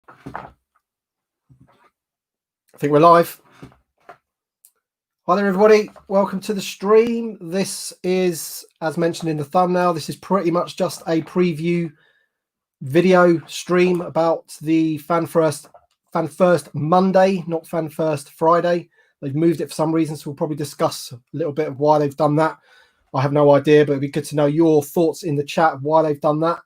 I think we're live. Hi there, everybody. Welcome to the stream. This is, as mentioned in the thumbnail, this is pretty much just a preview video stream about the Fan First Monday, not Fan First Friday. They've moved it for some reason, so we'll probably discuss a little bit of why they've done that. I have no idea, but it'd be good to know your thoughts in the chat of why they've done that.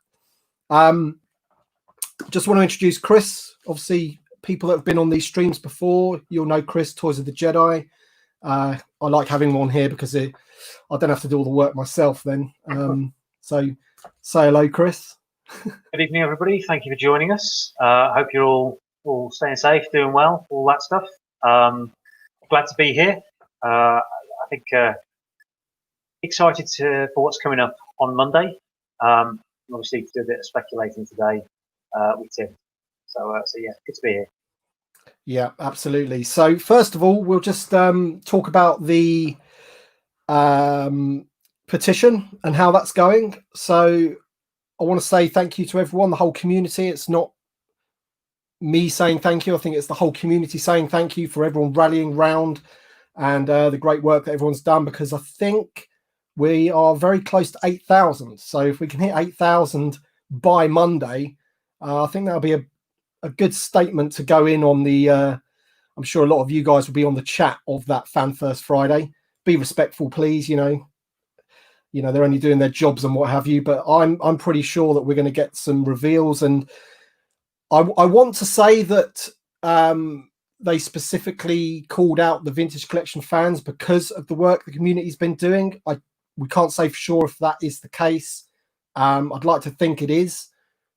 Just want to introduce Chris. Obviously, people that have been on these streams before, you'll know Chris, Toys of the Jedi. I like having him on here because I don't have to do all the work myself then. So say hello, Chris. Good evening, everybody. Thank you for joining us. I hope you're all staying safe, doing well, all that stuff. Glad to be here. I think excited for what's coming up on Monday. Obviously, to do a bit of speculating today with Tim. So yeah, good to be here. Yeah, absolutely. So first of all, we'll just talk about the petition and how that's going. So I want to say thank you to everyone, the whole community. It's not me saying thank you. I think it's the whole community saying thank you for everyone rallying round and the great work that everyone's done, because I think we are very close to 8,000. So if we can hit 8,000 by Monday, I think that'll be a good statement to go in on the I'm sure a lot of you guys will be on the chat of that Fan First Friday. Be respectful, please. You know they're only doing their jobs and what have you, but I'm pretty sure that we're going to get some reveals. And I want to say that they specifically called out the vintage collection fans because of the work the community's been doing. We can't say for sure if that is the case. I'd like to think it is,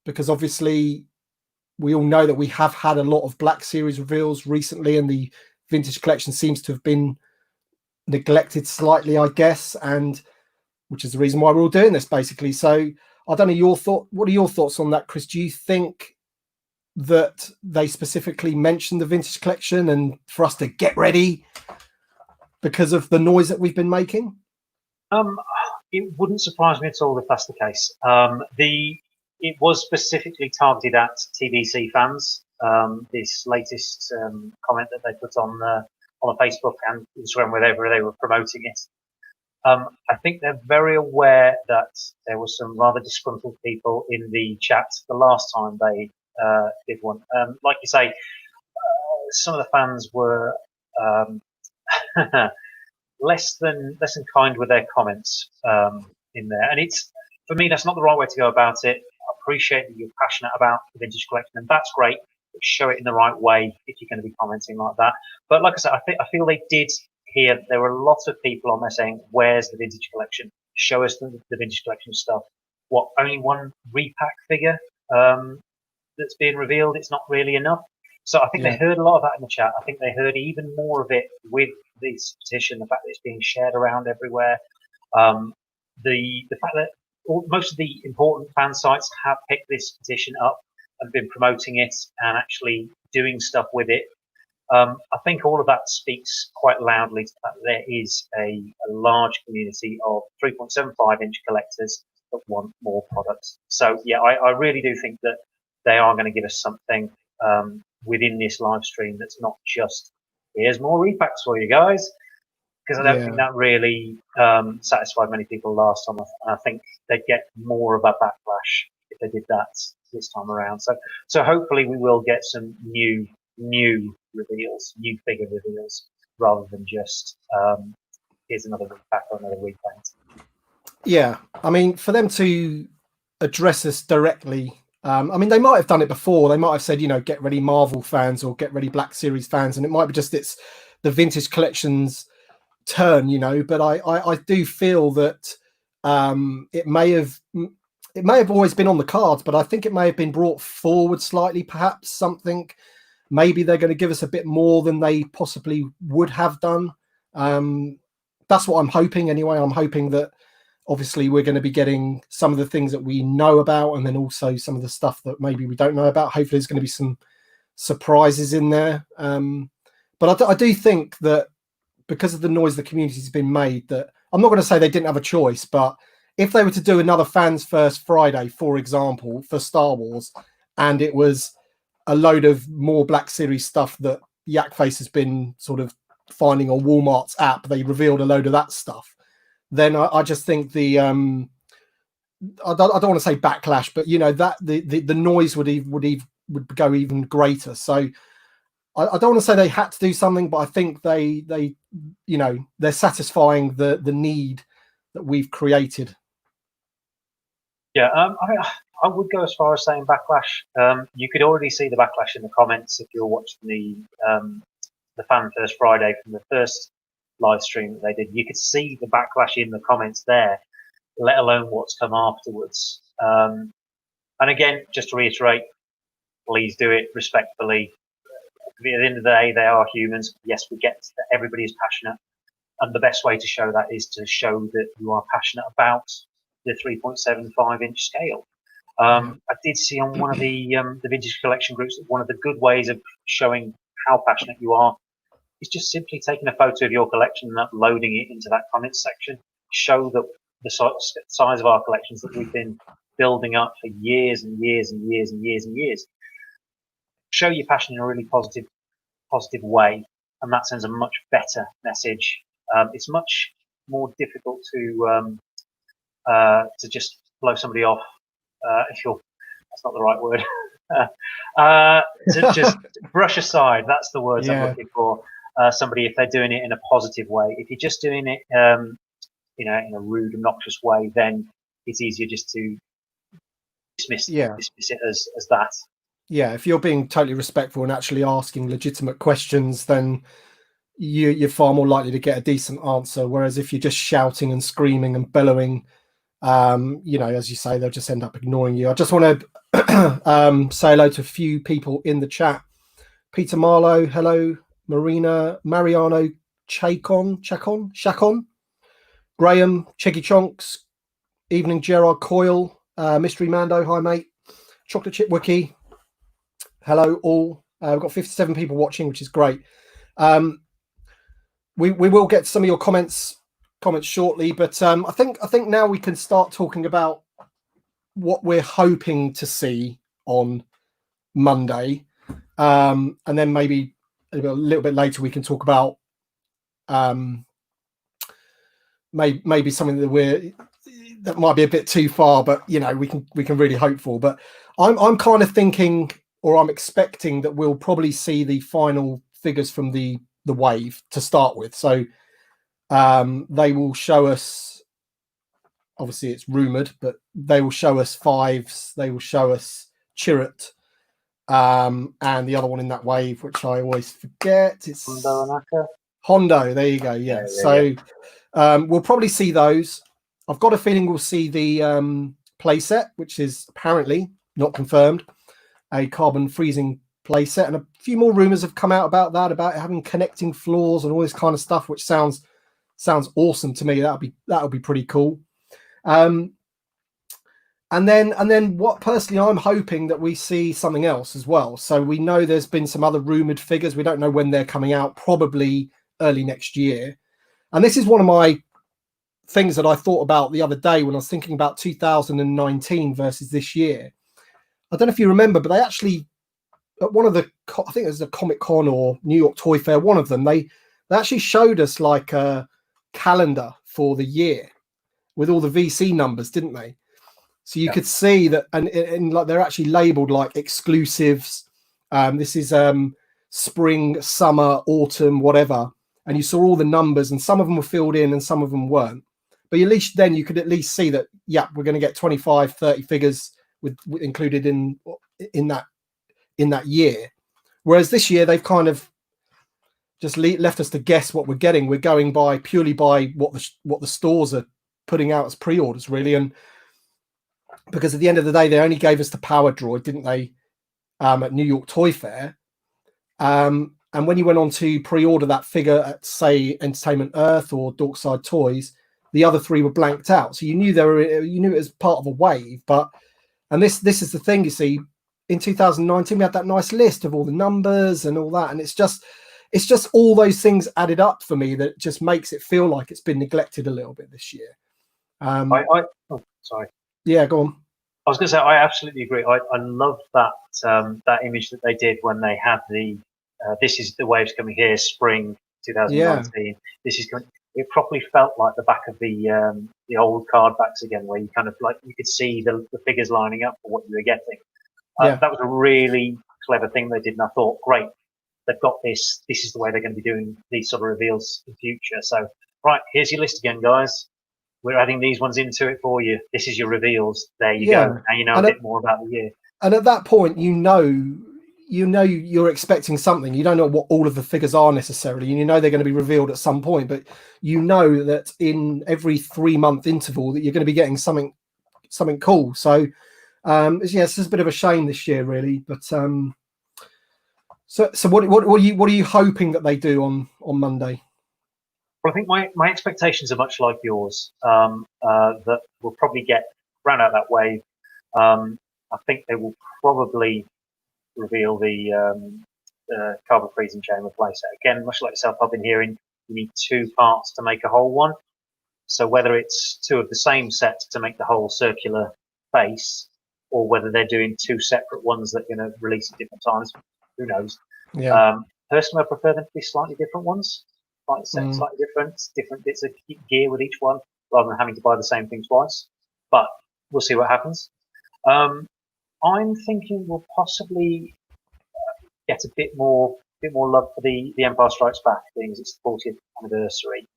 because obviously we all know that we have had a lot of Black Series reveals recently, and the vintage collection seems to have been neglected slightly, I guess, and which is the reason why we're all doing this, basically. So I don't know what are your thoughts on that, Chris? Do you think that they specifically mentioned the vintage collection and for us to get ready because of the noise that we've been making? It wouldn't surprise me at all if that's the case. It was specifically targeted at TVC fans. This latest comment that they put on Facebook and Instagram, wherever they were promoting it. I think they're very aware that there were some rather disgruntled people in the chat the last time they did one. Like you say, some of the fans were less than kind with their comments in there, and for me, that's not the right way to go about it. I appreciate that you're passionate about the vintage collection, and that's great. But show it in the right way if you're going to be commenting like that. But like I said, I feel they did hear there were a lot of people on there saying, "Where's the vintage collection? Show us the vintage collection stuff." What, only one repack figure that's being revealed? It's not really enough. So I think they heard a lot of that in the chat. I think they heard even more of it with this petition, the fact that it's being shared around everywhere. The fact that most of the important fan sites have picked this petition up and been promoting it and actually doing stuff with it. I think all of that speaks quite loudly to the fact that there is a large community of 3.75 inch collectors that want more products. So yeah, I really do think that they are going to give us something within this live stream that's not just, here's more repacks for you guys, because I don't think that really satisfied many people last time. I think they'd get more of a backlash if they did that this time around. So hopefully we will get some new reveals, new figure reveals, rather than just here's another repack or another repaint. Yeah, I mean, for them to address us directly, I mean, they might have done it before. They might have said, get ready Marvel fans or get ready Black Series fans, and it might be just it's the vintage collection's turn, but I do feel that it may have always been on the cards, but I think it may have been brought forward slightly, perhaps something. Maybe they're going to give us a bit more than they possibly would have done. That's what I'm hoping anyway. I'm hoping that obviously we're going to be getting some of the things that we know about, and then also some of the stuff that maybe we don't know about. Hopefully there's going to be some surprises in there. But I do think that because of the noise the community's been made, that I'm not going to say they didn't have a choice, but if they were to do another Fans First Friday, for example, for Star Wars, and it was a load of more Black Series stuff that Yakface has been sort of finding on Walmart's app. They revealed a load of that stuff. Then I just think the I don't want to say backlash, but you know that the noise would go even greater. So I don't want to say they had to do something, but I think they you know, they're satisfying the need that we've created. Yeah, I would go as far as saying backlash. You could already see the backlash in the comments if you're watching the Fan First Friday from the first live stream that they did. You could see the backlash in the comments there, let alone what's come afterwards. And again, just to reiterate, please do it respectfully. At the end of the day, they are humans. Yes, we get that everybody is passionate, and the best way to show that is to show that you are passionate about the 3.75-inch scale. I did see on one of the vintage collection groups that one of the good ways of showing how passionate you are is just simply taking a photo of your collection and uploading it into that comments section. Show that the size of our collections that we've been building up for years and years and years and years and years. Show your passion in a really positive way, and that sends a much better message. It's much more difficult to just blow somebody off if you're, that's not the right word, to just brush aside, that's the words I'm looking for, somebody if they're doing it in a positive way. If you're just doing it you know, in a rude, obnoxious way, then it's easier just to dismiss it as that. Yeah, if you're being totally respectful and actually asking legitimate questions, then you're far more likely to get a decent answer. Whereas if you're just shouting and screaming and bellowing, you know, as you say, they'll just end up ignoring you. I just want to say hello to a few people in the chat. Peter Marlowe, hello. Marina, Mariano, Chacon, Graham, Cheggy Chonks, Evening Gerard Coyle, Mystery Mando, hi mate. Chocolate Chip Wiki, hello all. We've got 57 people watching, which is great. We will get some of your comments shortly, but I think now we can start talking about what we're hoping to see on Monday, and then maybe a little bit later we can talk about maybe something that might be a bit too far, but you know, we can really hope for. But I'm kind of thinking, or I'm expecting, that we'll probably see the final figures from the wave to start with. So they will show us, obviously it's rumored, but they will show us Fives, they will show us Chirrut, and the other one in that wave, which I always forget, it's Hondo. There you go. Yeah. So we'll probably see those. I've got a feeling we'll see the playset, which is apparently not confirmed, a carbon freezing playset, and a few more rumors have come out about that, about having connecting floors and all this kind of stuff, which sounds awesome to me. That'll be pretty cool. And then what personally I'm hoping that we see something else as well. So we know there's been some other rumored figures. We don't know when they're coming out, probably early next year. And this is one of my things that I thought about the other day when I was thinking about 2019 versus this year. I don't know if you remember, but they actually, at one of the, I think it was a Comic Con or New York Toy Fair, one of them, they actually showed us like a calendar for the year with all the VC numbers, didn't they? So you could see that, and like they're actually labeled like exclusives. This is spring, summer, autumn, whatever. And you saw all the numbers, and some of them were filled in and some of them weren't. But at least then you could at least see that, yeah, we're going to get 25, 30 figures with included in that year. Whereas this year they've kind of just left us to guess what we're getting. We're going by purely by what the stores are putting out as pre-orders, really. And because at the end of the day, they only gave us the Power Droid, didn't they, at New York Toy Fair. And when you went on to pre-order that figure at, say, Entertainment Earth or Dorkside Toys, the other three were blanked out. So you knew it was part of a wave. And this is the thing, you see, in 2019 we had that nice list of all the numbers and all that, and it's just all those things added up for me that just makes it feel like it's been neglected a little bit this year. Oh, sorry. Yeah, go on. I was going to say, I absolutely agree. I love that that image that they did when they had the "This is the waves coming here, spring 2019." This is coming. It properly felt like the back of the old card backs again, where you kind of like you could see the figures lining up for what you were getting. That was a really clever thing they did, and I thought, great, they've got this. This is the way they're going to be doing these sort of reveals in future. So, right, here's your list again, guys. We're adding these ones into it for you. This is your reveals. There you go. Now you know a bit more about the year. And at that point, you know you're expecting something. You don't know what all of the figures are necessarily, and you know they're going to be revealed at some point. But you know that in every 3-month interval that you're going to be getting something cool. So, it's just a bit of a shame this year, really. But so what are you hoping that they do on Monday? Well, I think my expectations are much like yours. That we'll probably get round out that wave. I think they will probably reveal the carbon freezing chamber playset. Again, much like yourself, I've been hearing you need 2 parts to make a whole one. So whether it's 2 of the same set to make the whole circular base, or whether they're doing 2 separate ones that are going to release at different times, who knows? Yeah. Personally, I prefer them to be slightly different ones. Slightly different bits of gear with each one, rather than having to buy the same thing twice. But we'll see what happens. I'm thinking we'll possibly get a bit more love for the Empire Strikes Back, being as it's the 40th anniversary.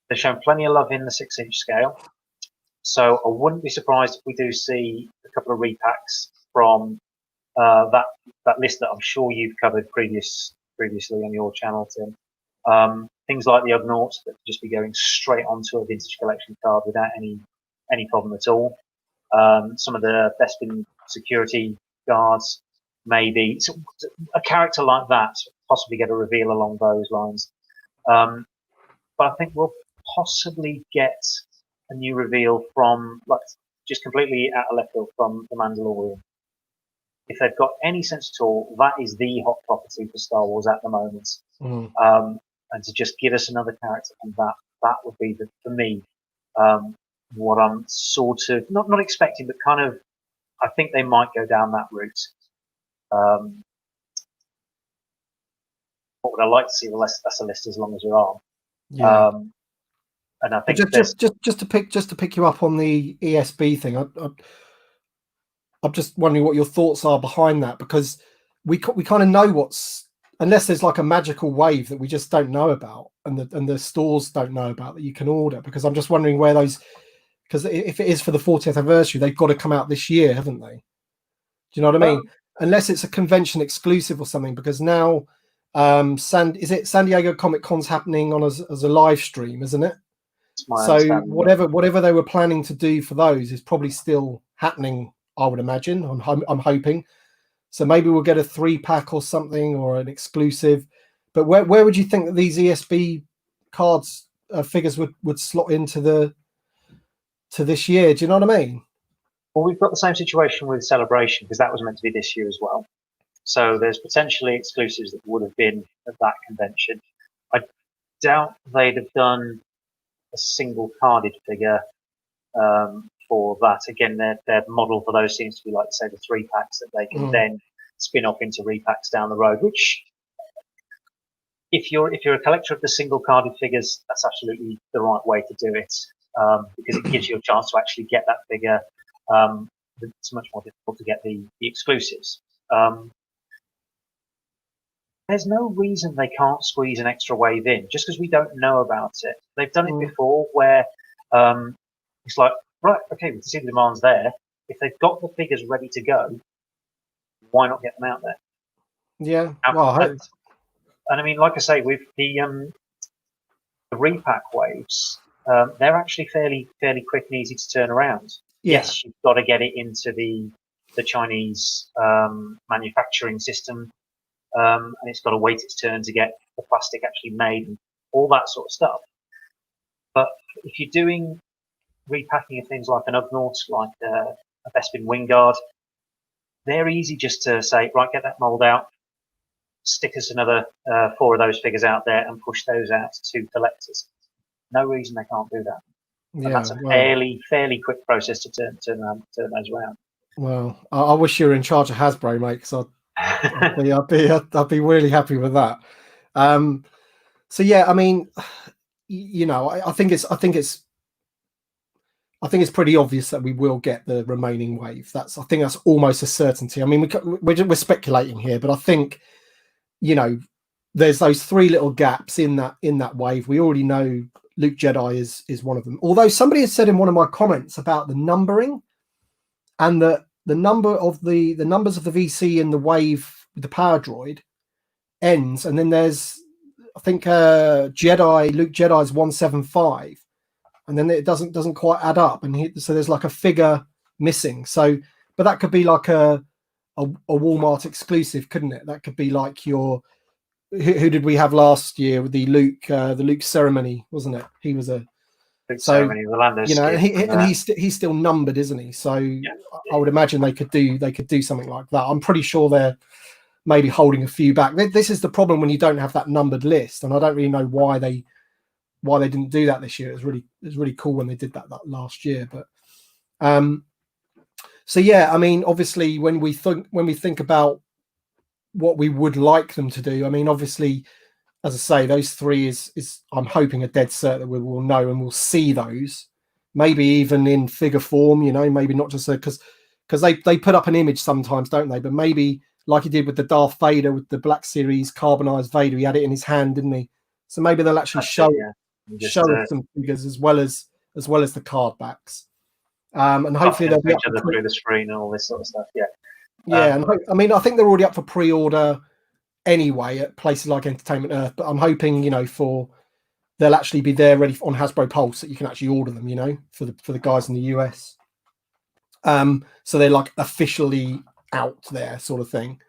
They've shown plenty of love in the 6-inch scale, so I wouldn't be surprised if we do see a couple of repacks from that list that I'm sure you've covered previously on your channel, Tim. Things like the Ugnaughts that could just be going straight onto a vintage collection card without any problem at all. Some of the Bespin security guards, maybe. So a character like that, possibly get a reveal along those lines. But I think we'll possibly get a new reveal from, like, just completely out of left field, from the Mandalorian. If they've got any sense at all, that is the hot property for Star Wars at the moment. And to just give us another character from that would be, for me, what I'm sort of not expecting, but kind of, I think they might go down that route. What would I like to see? Well, that's a list as long as your arm. Yeah. And I think just to pick you up on the ESB thing, I'm just wondering what your thoughts are behind that, because we kind of know what's, unless there's like a magical wave that we just don't know about, and the stores don't know about, that you can order. Because I'm just wondering where those, because if it is for the 40th anniversary, they've got to come out this year, haven't they? Do you know what I mean? Unless it's a convention exclusive or something, because now San Diego Comic Con's happening on as a live stream, isn't it? So whatever they were planning to do for those is probably still happening, I would imagine. I'm hoping. So maybe we'll get a 3-pack or something, or an exclusive. But where would you think that these ESB cards figures would slot into this year? Do you know what I mean? Well, we've got the same situation with Celebration, because that was meant to be this year as well. So there's potentially exclusives that would have been at that convention. I doubt they'd have done a single carded figure for that. Again, their model for those seems to be, like, say, the 3-packs that they can then spin off into repacks down the road. Which, if you're a collector of the single carded figures, that's absolutely the right way to do it, because it gives you a chance to actually get that figure. It's much more difficult to get the exclusives. There's no reason they can't squeeze an extra wave in, just because we don't know about it. They've done it before, where it's like, right, okay, we can see the demand's there. If they've got the figures ready to go, why not get them out there? Yeah. And I mean, like I say, with the repack waves, they're actually fairly quick and easy to turn around. Yeah. Yes, you've got to get it into the Chinese manufacturing system, and it's got to wait its turn to get the plastic actually made and all that sort of stuff. But if you're doing repacking of things like an Ugnaught, like a Bespin Wingguard, they're easy just to say, right, get that mold out, stick us another 4 of those figures out there, and push those out to collectors. No reason they can't do that. Yeah, and that's a fairly quick process to turn those around. Well, I wish you were in charge of Hasbro, mate, because I'd be really happy with that. So yeah, I mean, you know, I think it's pretty obvious that we will get the remaining wave. I think that's almost a certainty. I mean, we're speculating here, but I think, you know, there's those three little gaps in that wave. We already know Luke Jedi is one of them. Although somebody has said in one of my comments about the numbering and the numbers of the VC in the wave with the power droid ends, and then there's, I think, Luke Jedi's 175, and then it doesn't quite add up, and so there's like a figure missing. So, but that could be like a Walmart exclusive, couldn't it? That could be like your who did we have last year with the Luke ceremony, wasn't it? He was a Luke ceremony, the Lando, you know, and he's still numbered, isn't he? So yeah. I would imagine they could do something like that. I'm pretty sure they're maybe holding a few back. This is the problem when you don't have that numbered list, and I don't really know why they didn't do that this year. It was really cool when they did that last year. But so yeah, I mean, obviously when we think about what we would like them to do, I mean, obviously, as I say, those three is I'm hoping a dead cert that we will know and we'll see those, maybe even in figure form, you know, maybe not just because they put up an image sometimes, don't they? But maybe like he did with the Darth Vader, with the Black Series carbonized Vader, he had it in his hand, didn't he? So maybe they'll actually show us some figures as well as the card backs, and hopefully they'll be up through the screen and all this sort of stuff. Yeah, yeah. And I mean, I think they're already up for pre-order anyway at places like Entertainment Earth, but I'm hoping, you know, they'll actually be there ready on Hasbro Pulse that you can actually order them, you know, for the guys in the US. So they're like officially out there, sort of thing.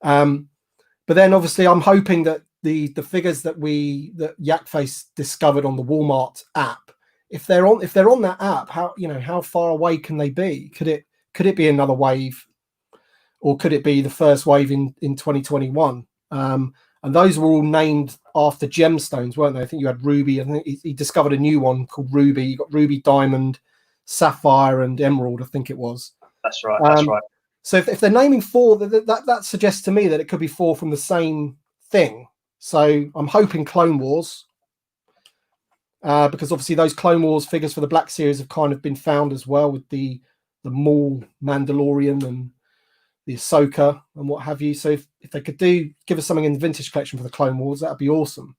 But then obviously I'm hoping that the figures that Yakface discovered on the Walmart app, if they're on that app, how far away can they be? Could it be another wave, or could it be the first wave in 2021? And those were all named after gemstones, weren't they? I think you had Ruby. I think he discovered a new one called Ruby. You got Ruby, Diamond, Sapphire, and Emerald, I think it was. That's right. That's right. So if they're naming four, that suggests to me that it could be four from the same thing. So I'm hoping Clone Wars, because obviously those Clone Wars figures for the Black Series have kind of been found as well, with the Maul Mandalorian and the Ahsoka and what have you. So if they could give us something in the vintage collection for the Clone Wars, that'd be awesome.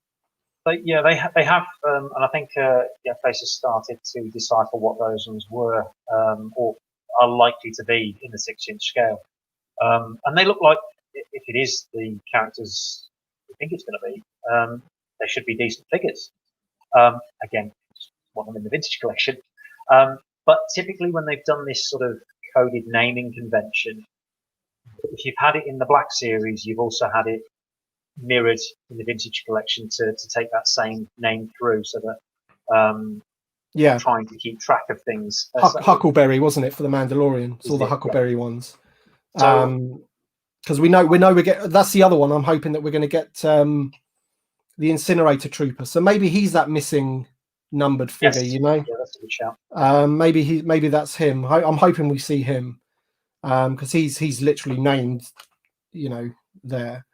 They have, and I think Face has started to decipher what those ones were, or are likely to be in the 6-inch scale. And they look like, if it is the characters we think it's going to be, they should be decent figures. Again, just want them in the vintage collection. But typically when they've done this sort of coded naming convention, if you've had it in the Black Series, you've also had it mirrored in the vintage collection to take that same name through, so that trying to keep track of things. Huckleberry, wasn't it, for the Mandalorian? It's all the Huckleberry ones. Because we know we get, that's the other one. I'm hoping that we're going to get the Incinerator Trooper. So maybe he's that missing numbered figure, you know? Yeah, that's a good shout. Maybe that's him. I'm hoping we see him, because he's literally named, you know, there.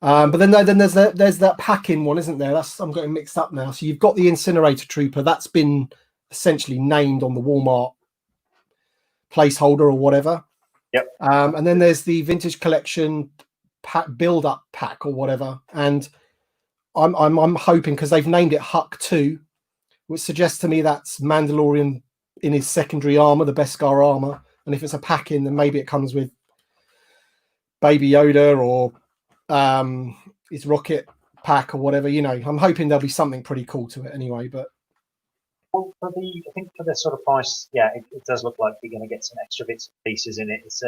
But then there's that pack-in one, isn't there? I'm getting mixed up now. So you've got the Incinerator Trooper that's been essentially named on the Walmart placeholder or whatever. Yep. And then there's the vintage collection build-up pack or whatever. And I'm hoping, because they've named it Huck 2, which suggests to me that's Mandalorian in his secondary armor, the Beskar armor. And if it's a pack-in, then maybe it comes with Baby Yoda or his rocket pack or whatever, you know. I'm hoping there'll be something pretty cool to it anyway. But well, I think for the sort of price, yeah, it does look like you're going to get some extra bits and pieces in it. It's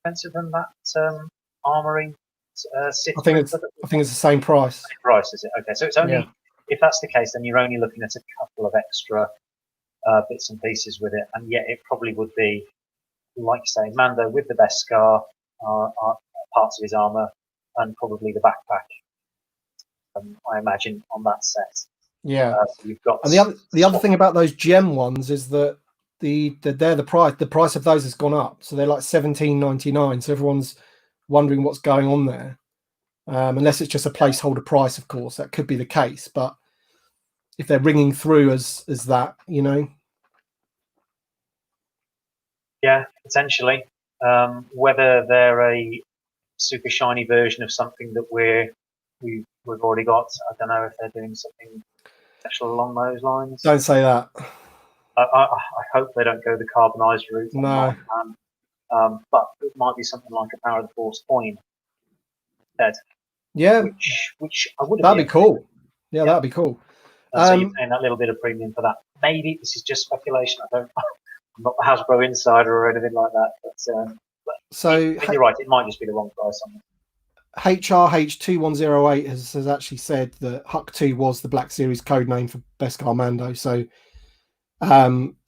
expensive than that armory. I think it's the same price. Same price, is it? Okay, so it's only, if that's the case, then you're only looking at a couple of extra bits and pieces with it, and yet it probably would be, like you say, Mando with the Beskar, parts of his armor, and probably the backpack. I imagine on that set. Yeah. So you've got. And the other thing about those gem ones is that the price of those has gone up, so they're like $17.99. So everyone's wondering what's going on there, unless it's just a placeholder price. Of course, that could be the case, but if they're ringing through as that, you know. Yeah, potentially. Whether they're a super shiny version of something that we've already got, I don't know if they're doing something special along those lines. Don't say that. I hope they don't go the carbonized route. No. But it might be something like a Power of the Force coin instead. Yeah, which I would. That'd be cool. Yeah, that'd be cool. So you're paying that little bit of premium for that. Maybe this is just speculation. I'm not the Hasbro insider or anything like that. But so you're right. It might just be the wrong price on it. HRH2108 has actually said that Huck 2 was the Black Series code name for Beskar Mando. So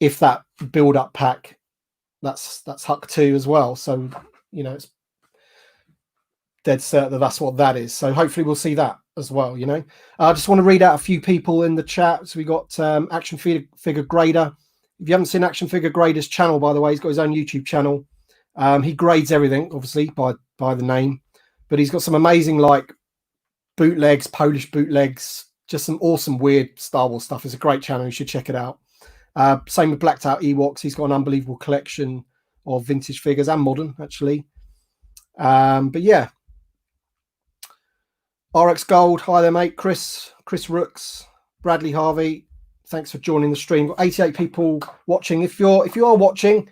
if that build-up pack, that's Huck 2 as well. So, you know, it's dead certain that that's what that is. So hopefully we'll see that as well, you know. I just want to read out a few people in the chat. So we got Action Figure Grader. If you haven't seen Action Figure Grader's channel, by the way, he's got his own YouTube channel. He grades everything, obviously, by the name. But he's got some amazing, like, bootlegs, Polish bootlegs, just some awesome, weird Star Wars stuff. It's a great channel. You should check it out. Same with Blacked Out Ewoks. He's got an unbelievable collection of vintage figures and modern, actually. But yeah. RX Gold. Hi there, mate. Chris Rooks. Bradley Harvey. Thanks for joining the stream. Got 88 people watching. If you are watching,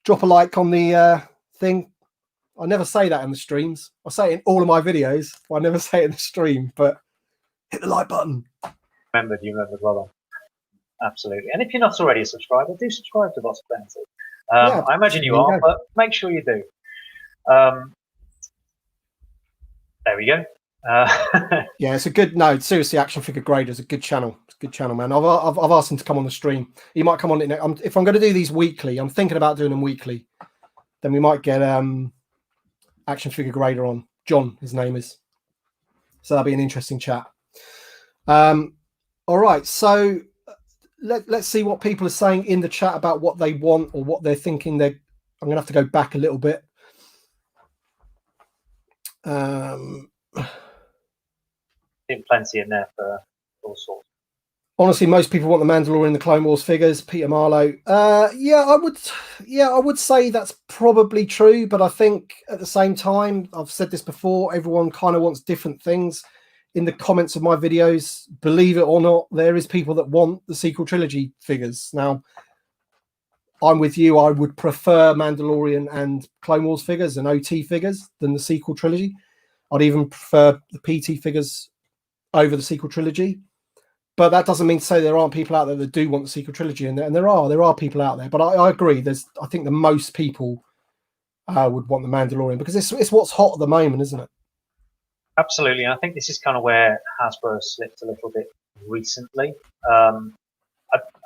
drop a like on the thing. I never say that in the streams. I say it in all of my videos, but I never say it in the stream. But hit the like button. You remember, brother. Absolutely. And if you're not already a subscriber, do subscribe to Bossk Plenty. Yeah, I imagine you are, but make sure you do. There we go. Yeah, it's a good. No, seriously, Action Figure Grader is a good channel. It's a good channel, man. I've asked him to come on the stream. He might come on it. If I'm going to do these weekly, I'm thinking about doing them weekly. Then we might get Action Figure Grader on. John, his name is. So that'll be an interesting chat. All right, so let's see what people are saying in the chat about what they want or what they're thinking. I'm going to have to go back a little bit. Plenty in there for all sorts. Honestly, most people want the Mandalorian, the Clone Wars figures. Peter Marlowe. Yeah, I would say that's probably true, but I think at the same time, I've said this before, everyone kind of wants different things. In the comments of my videos, believe it or not, there is people that want the sequel trilogy figures. Now, I'm with you. I would prefer Mandalorian and Clone Wars figures and OT figures than the sequel trilogy. I'd even prefer the PT figures over the sequel trilogy. But that doesn't mean to say there aren't people out there that do want the sequel trilogy, and there are people out there. But I agree. I think the most people would want the Mandalorian because it's what's hot at the moment, isn't it? Absolutely, and I think this is kind of where Hasbro slipped a little bit recently. I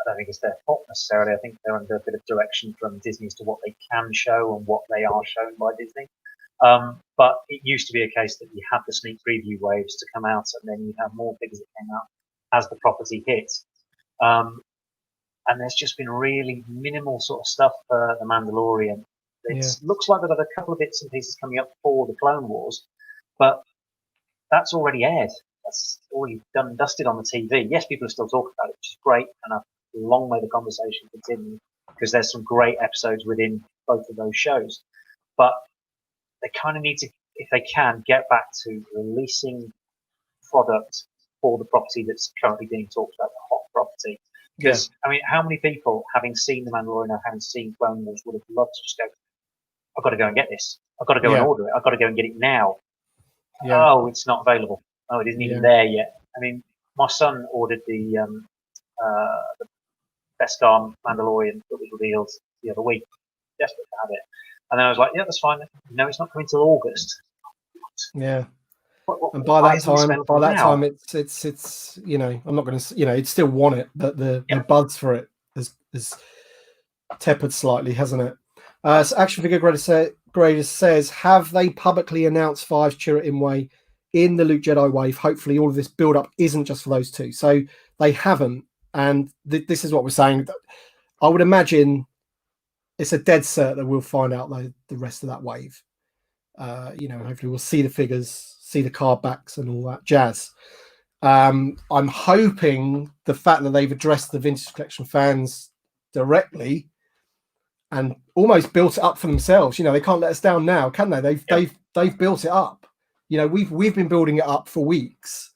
don't think it's their fault necessarily. I think they're under a bit of direction from Disney as to what they can show and what they are shown by Disney. But it used to be a case that you had the sneak preview waves to come out, and then you have more figures that came out as the property hit. And there's just been really minimal sort of stuff for the Mandalorian. It looks like they've got a couple of bits and pieces coming up for the Clone Wars, but that's already aired. That's already done and dusted on the TV. Yes, people are still talking about it, which is great, and I've long may the conversation continue because there's some great episodes within both of those shows. But they kind of need to, if they can, get back to releasing product for the property that's currently being talked about, the hot property. Because, I mean, how many people, having seen The Mandalorian or having seen Clone Wars, would have loved to just go, I've got to go and get this. I've got to go and order it. I've got to go and get it now. Oh, it's not available. Oh, it isn't even there yet. I mean, my son ordered the Beskar Mandalorian that was revealed the other week. Desperate to have it. And then I was like, yeah, that's fine. No, it's not coming till August. Yeah. What, and by that time, it's you know, I'm not going to, you know, it'd still want it, but the buzz for it has tepid slightly, hasn't it? So Action Figure Grader says, have they publicly announced Fives Chirrut Imwe in the Luke Jedi wave? Hopefully all of this build up isn't just for those two. So they haven't. And this is what we're saying. I would imagine it's a dead cert that we'll find out the rest of that wave. You know, hopefully we'll see the figures, see the card backs and all that jazz. I'm hoping the fact that they've addressed the Vintage Collection fans directly and almost built it up for themselves. You know, they can't let us down now, can they? They've built it up. You know, we've been building it up for weeks,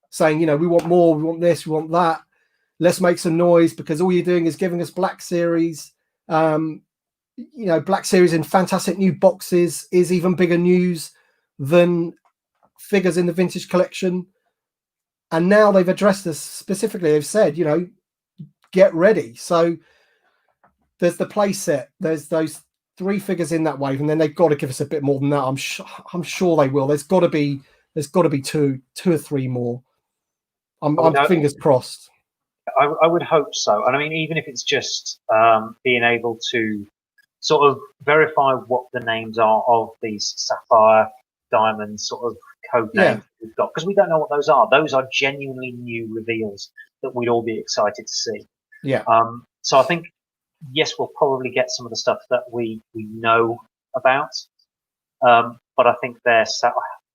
saying, you know, we want more, we want this, we want that. Let's make some noise, because all you're doing is giving us Black Series. You know, Black Series in fantastic new boxes is even bigger news than figures in the Vintage Collection. And now they've addressed this specifically. They've said, you know, get ready. So there's the play set. There's those 3 figures in that wave, and then they've got to give us a bit more than that. I'm sure they will. There's got to be two or three more. I'm fingers crossed. I would hope so. And I mean, even if it's just being able to sort of verify what the names are of these sapphire, diamond sort of code names we've got, because we don't know what those are. Those are genuinely new reveals that we'd all be excited to see. Yeah. So I think, yes, we'll probably get some of the stuff that we know about. But I think I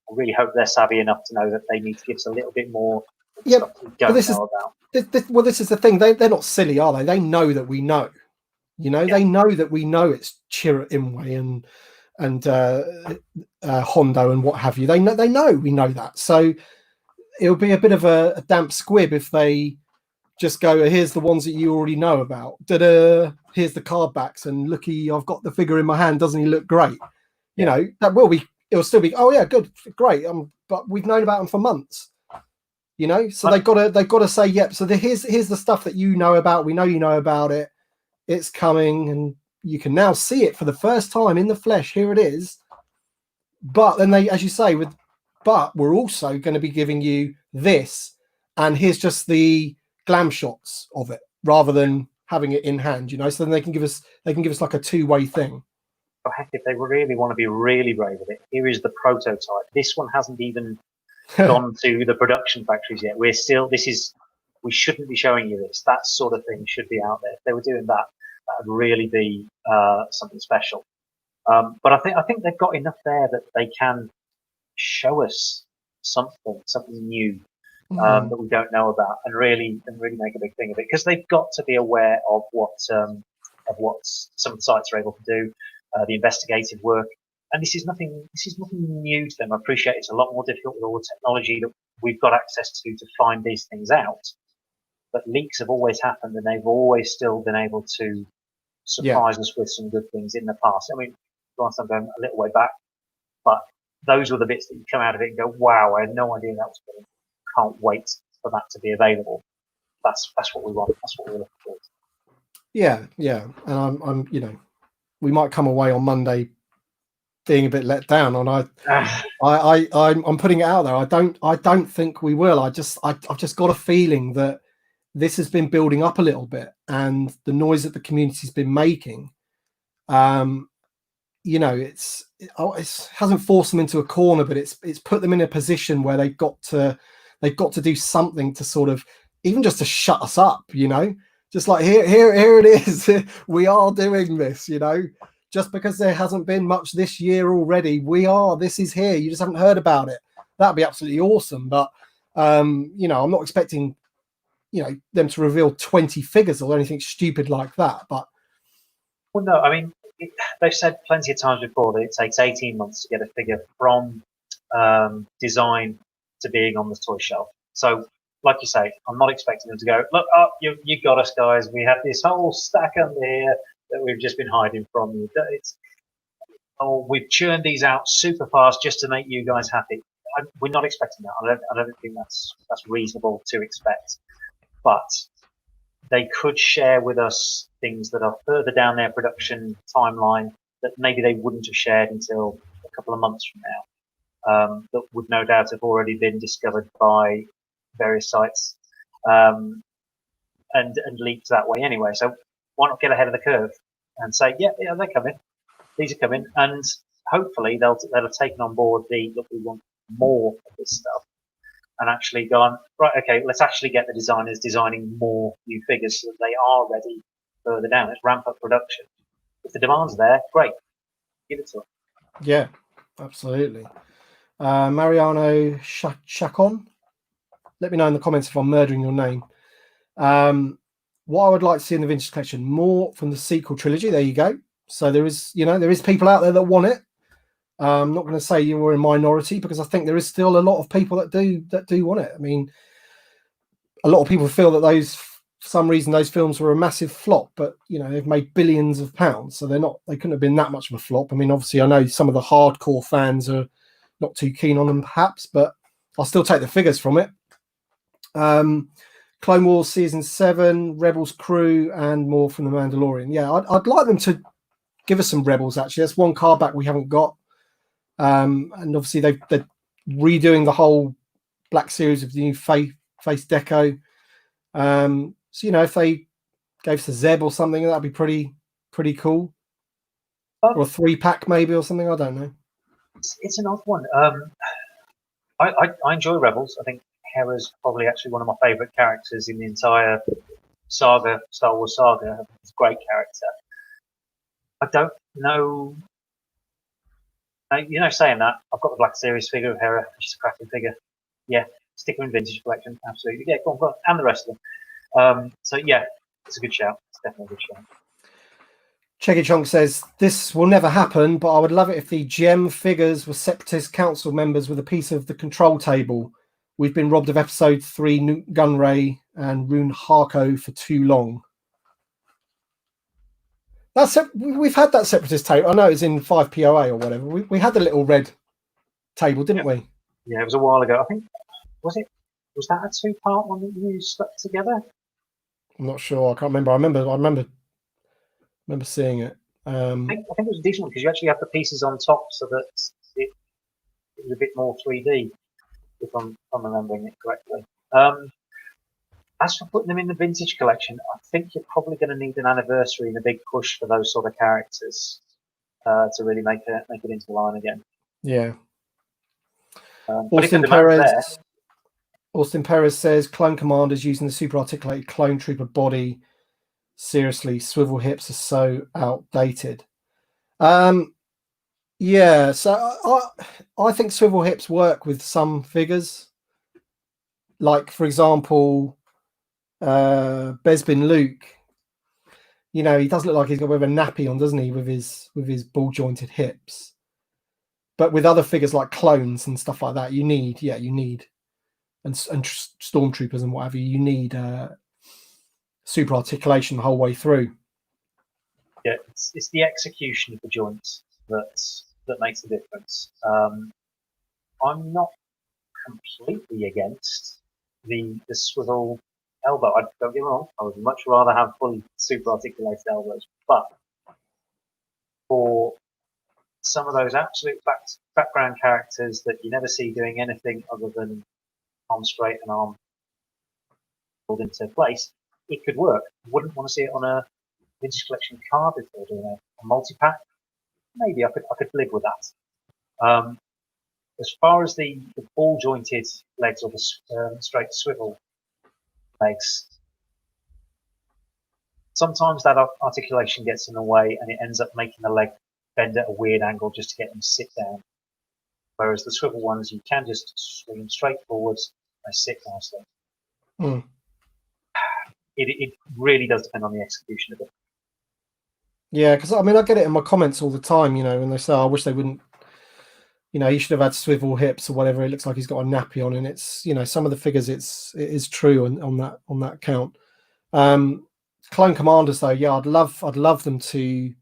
really hope they're savvy enough to know that they need to give us a little bit more. Yeah, we don't know about. This is the thing. They're not silly, are they? They know that we know. You know, they know that we know it's Chirrut Imwe and Hondo and what have you. They know we know that. So it'll be a bit of a damp squib if they just go, here's the ones that you already know about. Here's the card backs, and looky, I've got the figure in my hand. Doesn't he look great? You know, it'll still be, oh yeah, good, great. But we've known about them for months. You know, so they've got to say, yep. So here's the stuff that you know about. We know you know about it. It's coming, and you can now see it for the first time in the flesh. Here it is. But then they, as you say, but we're also going to be giving you this, and here's just the glam shots of it, rather than having it in hand. You know, so then they can give us like a two-way thing. Oh, heck, if they really want to be really brave with it, here is the prototype. This one hasn't even gone to the production factories yet. We shouldn't be showing you this. That sort of thing should be out there. If they were doing that, that would really be something special. But I think they've got enough there that they can show us something new that we don't know about, and really make a big thing of it, because they've got to be aware of what some of the sites are able to do, the investigative work. And this is nothing new to them. I appreciate it's a lot more difficult with all the technology that we've got access to find these things out. But leaks have always happened, and they've always still been able to surprise us with some good things in the past. I mean, granted, I'm going a little way back, but those were the bits that you come out of it and go, wow, I had no idea that was coming. Can't wait for that to be available. That's what we want. That's what we're looking for. Yeah. And I'm you know, we might come away on Monday being a bit let down, and I'm putting it out there. I don't think we will. I've just got a feeling that this has been building up a little bit, and the noise that the community's been making, you know, it hasn't forced them into a corner, but it's put them in a position where they've got to do something to sort of, even just to shut us up, you know, just like here it is. We are doing this, you know, just because there hasn't been much this year already. This is here. You just haven't heard about it. That'd be absolutely awesome. But you know, I'm not expecting, you know, them to reveal 20 figures or anything stupid like that. But well, no, I mean, they've said plenty of times before that it takes 18 months to get a figure from design to being on the toy shelf. So, like you say, I'm not expecting them to go, look, you got us, guys. We have this whole stack under here that we've just been hiding from you. We've churned these out super fast just to make you guys happy. We're not expecting that. I don't think that's reasonable to expect. But they could share with us things that are further down their production timeline that maybe they wouldn't have shared until a couple of months from now, that would no doubt have already been discovered by various sites and leaked that way anyway. So why not get ahead of the curve and say, yeah, they're coming. These are coming, and hopefully they'll have taken on board look, we want more of this stuff, and actually gone, right, okay, let's actually get the designers designing more new figures so that they are ready further down. Let's ramp up production. If the demand's there, great. Give it to them. Yeah, absolutely. Mariano Chacon, let me know in the comments if I'm murdering your name. What I would like to see in the vintage collection, more from the sequel trilogy. There you go. So there is people out there that want it. I'm not going to say you were a minority, because I think there is still a lot of people that do want it. I mean, a lot of people feel that for some reason those films were a massive flop, but they've made billions of pounds, so they couldn't have been that much of a flop. I mean, obviously I know some of the hardcore fans are not too keen on them perhaps, but I'll still take the figures from it. Clone Wars Season 7, Rebels crew, and more from The Mandalorian. Yeah, I'd like them to give us some Rebels, actually. That's one card back we haven't got. And obviously they're redoing the whole Black Series of the new face deco. So if they gave us a Zeb or something, that'd be pretty cool. Or a 3-pack maybe or something. I don't know. It's an odd one. I enjoy Rebels. I think Hera's probably actually one of my favourite characters in the entire saga, Star Wars saga. It's a great character. I don't know. Saying that, I've got the Black Series figure of Hera, which is a cracking figure. Yeah, stick her in vintage collection, absolutely. Yeah, go on, and the rest of them. So yeah, it's a good shout. It's definitely a good shout. Checky Chonk says, this will never happen, but I would love it if the gem figures were Separatist Council members with a piece of the control table. We've been robbed of episode 3 Newt Gunray and Rune Harko for too long. We've had that Separatist table. I know it's in 5POA or whatever. We had the little red table, didn't we? Yeah, it was a while ago. I think, was that a 2-part one that you stuck together? I'm not sure. I can't remember. I remember seeing it. I think it was a decent one, because you actually have the pieces on top, so that it was a bit more 3D, if I'm remembering it correctly. As for putting them in the vintage collection, I think you're probably going to need an anniversary and a big push for those sort of characters to really make it into the line again. Yeah. Austin Perez says Clone Commanders using the super articulated clone trooper body. Seriously, swivel hips are so outdated. Yeah, so I think swivel hips work with some figures. Like, for example, Bespin Luke. He does look like he's got a bit of a nappy on, doesn't he, with his ball jointed hips. But with other figures like clones and stuff like that, you need and stormtroopers and whatever, you need super articulation the whole way through. Yeah, it's the execution of the joints that makes a difference. I'm not completely against the swivel elbow. Don't get me wrong, I would much rather have fully super articulated elbows, but for some of those absolute background characters that you never see doing anything other than arm straight and arm pulled into place, it could work. Wouldn't want to see it on a vintage collection card if they're doing a multi-pack. Maybe I could live with that. As far as the ball jointed legs or the straight swivel legs, sometimes that articulation gets in the way and it ends up making the leg bend at a weird angle just to get them to sit down. Whereas the swivel ones, you can just swing straight forwards and sit nicely. Mm. It really does depend on the execution of it. Yeah, because I get it in my comments all the time, when they say, I wish they wouldn't, he should have had swivel hips or whatever. It looks like he's got a nappy on, and it's, some of the figures, it is true on that count. Clone Commanders, though, yeah, I'd love them to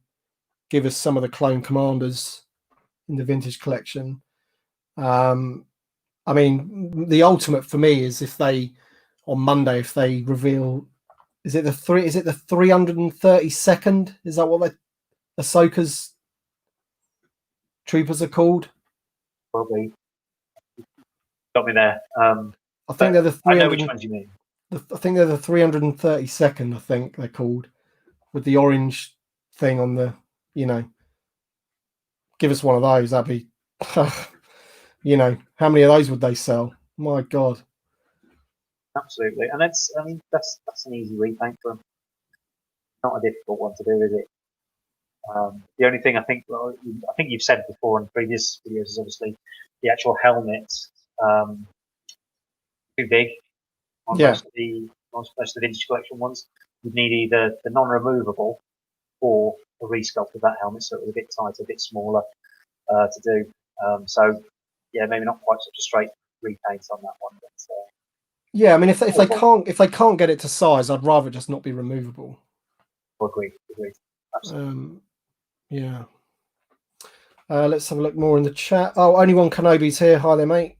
give us some of the Clone Commanders in the vintage collection. The ultimate for me is if they, on Monday, if they reveal, is it the 332nd? Is that what Ahsoka's troopers are called? Probably. Got me there. I think they're the 300. I know which ones you mean. I think they're the 332nd. I think they're called, with the orange thing on the. Give us one of those. That'd be. How many of those would they sell? My God. Absolutely, and that's an easy repaint for them. not a difficult one to do, is it? The only thing I think you've said before in previous videos is obviously the actual helmet too big on most of the vintage collection ones. You'd need either the non-removable or a resculpt of that helmet, so it was a bit tighter, a bit smaller to do. So yeah, maybe not quite such a straight repaint on that one. But, yeah, I mean, if they can't get it to size, I'd rather just not be removable. Agreed. Absolutely. Yeah. Let's have a look more in the chat. Oh, only one Kenobi's here. Hi there, mate.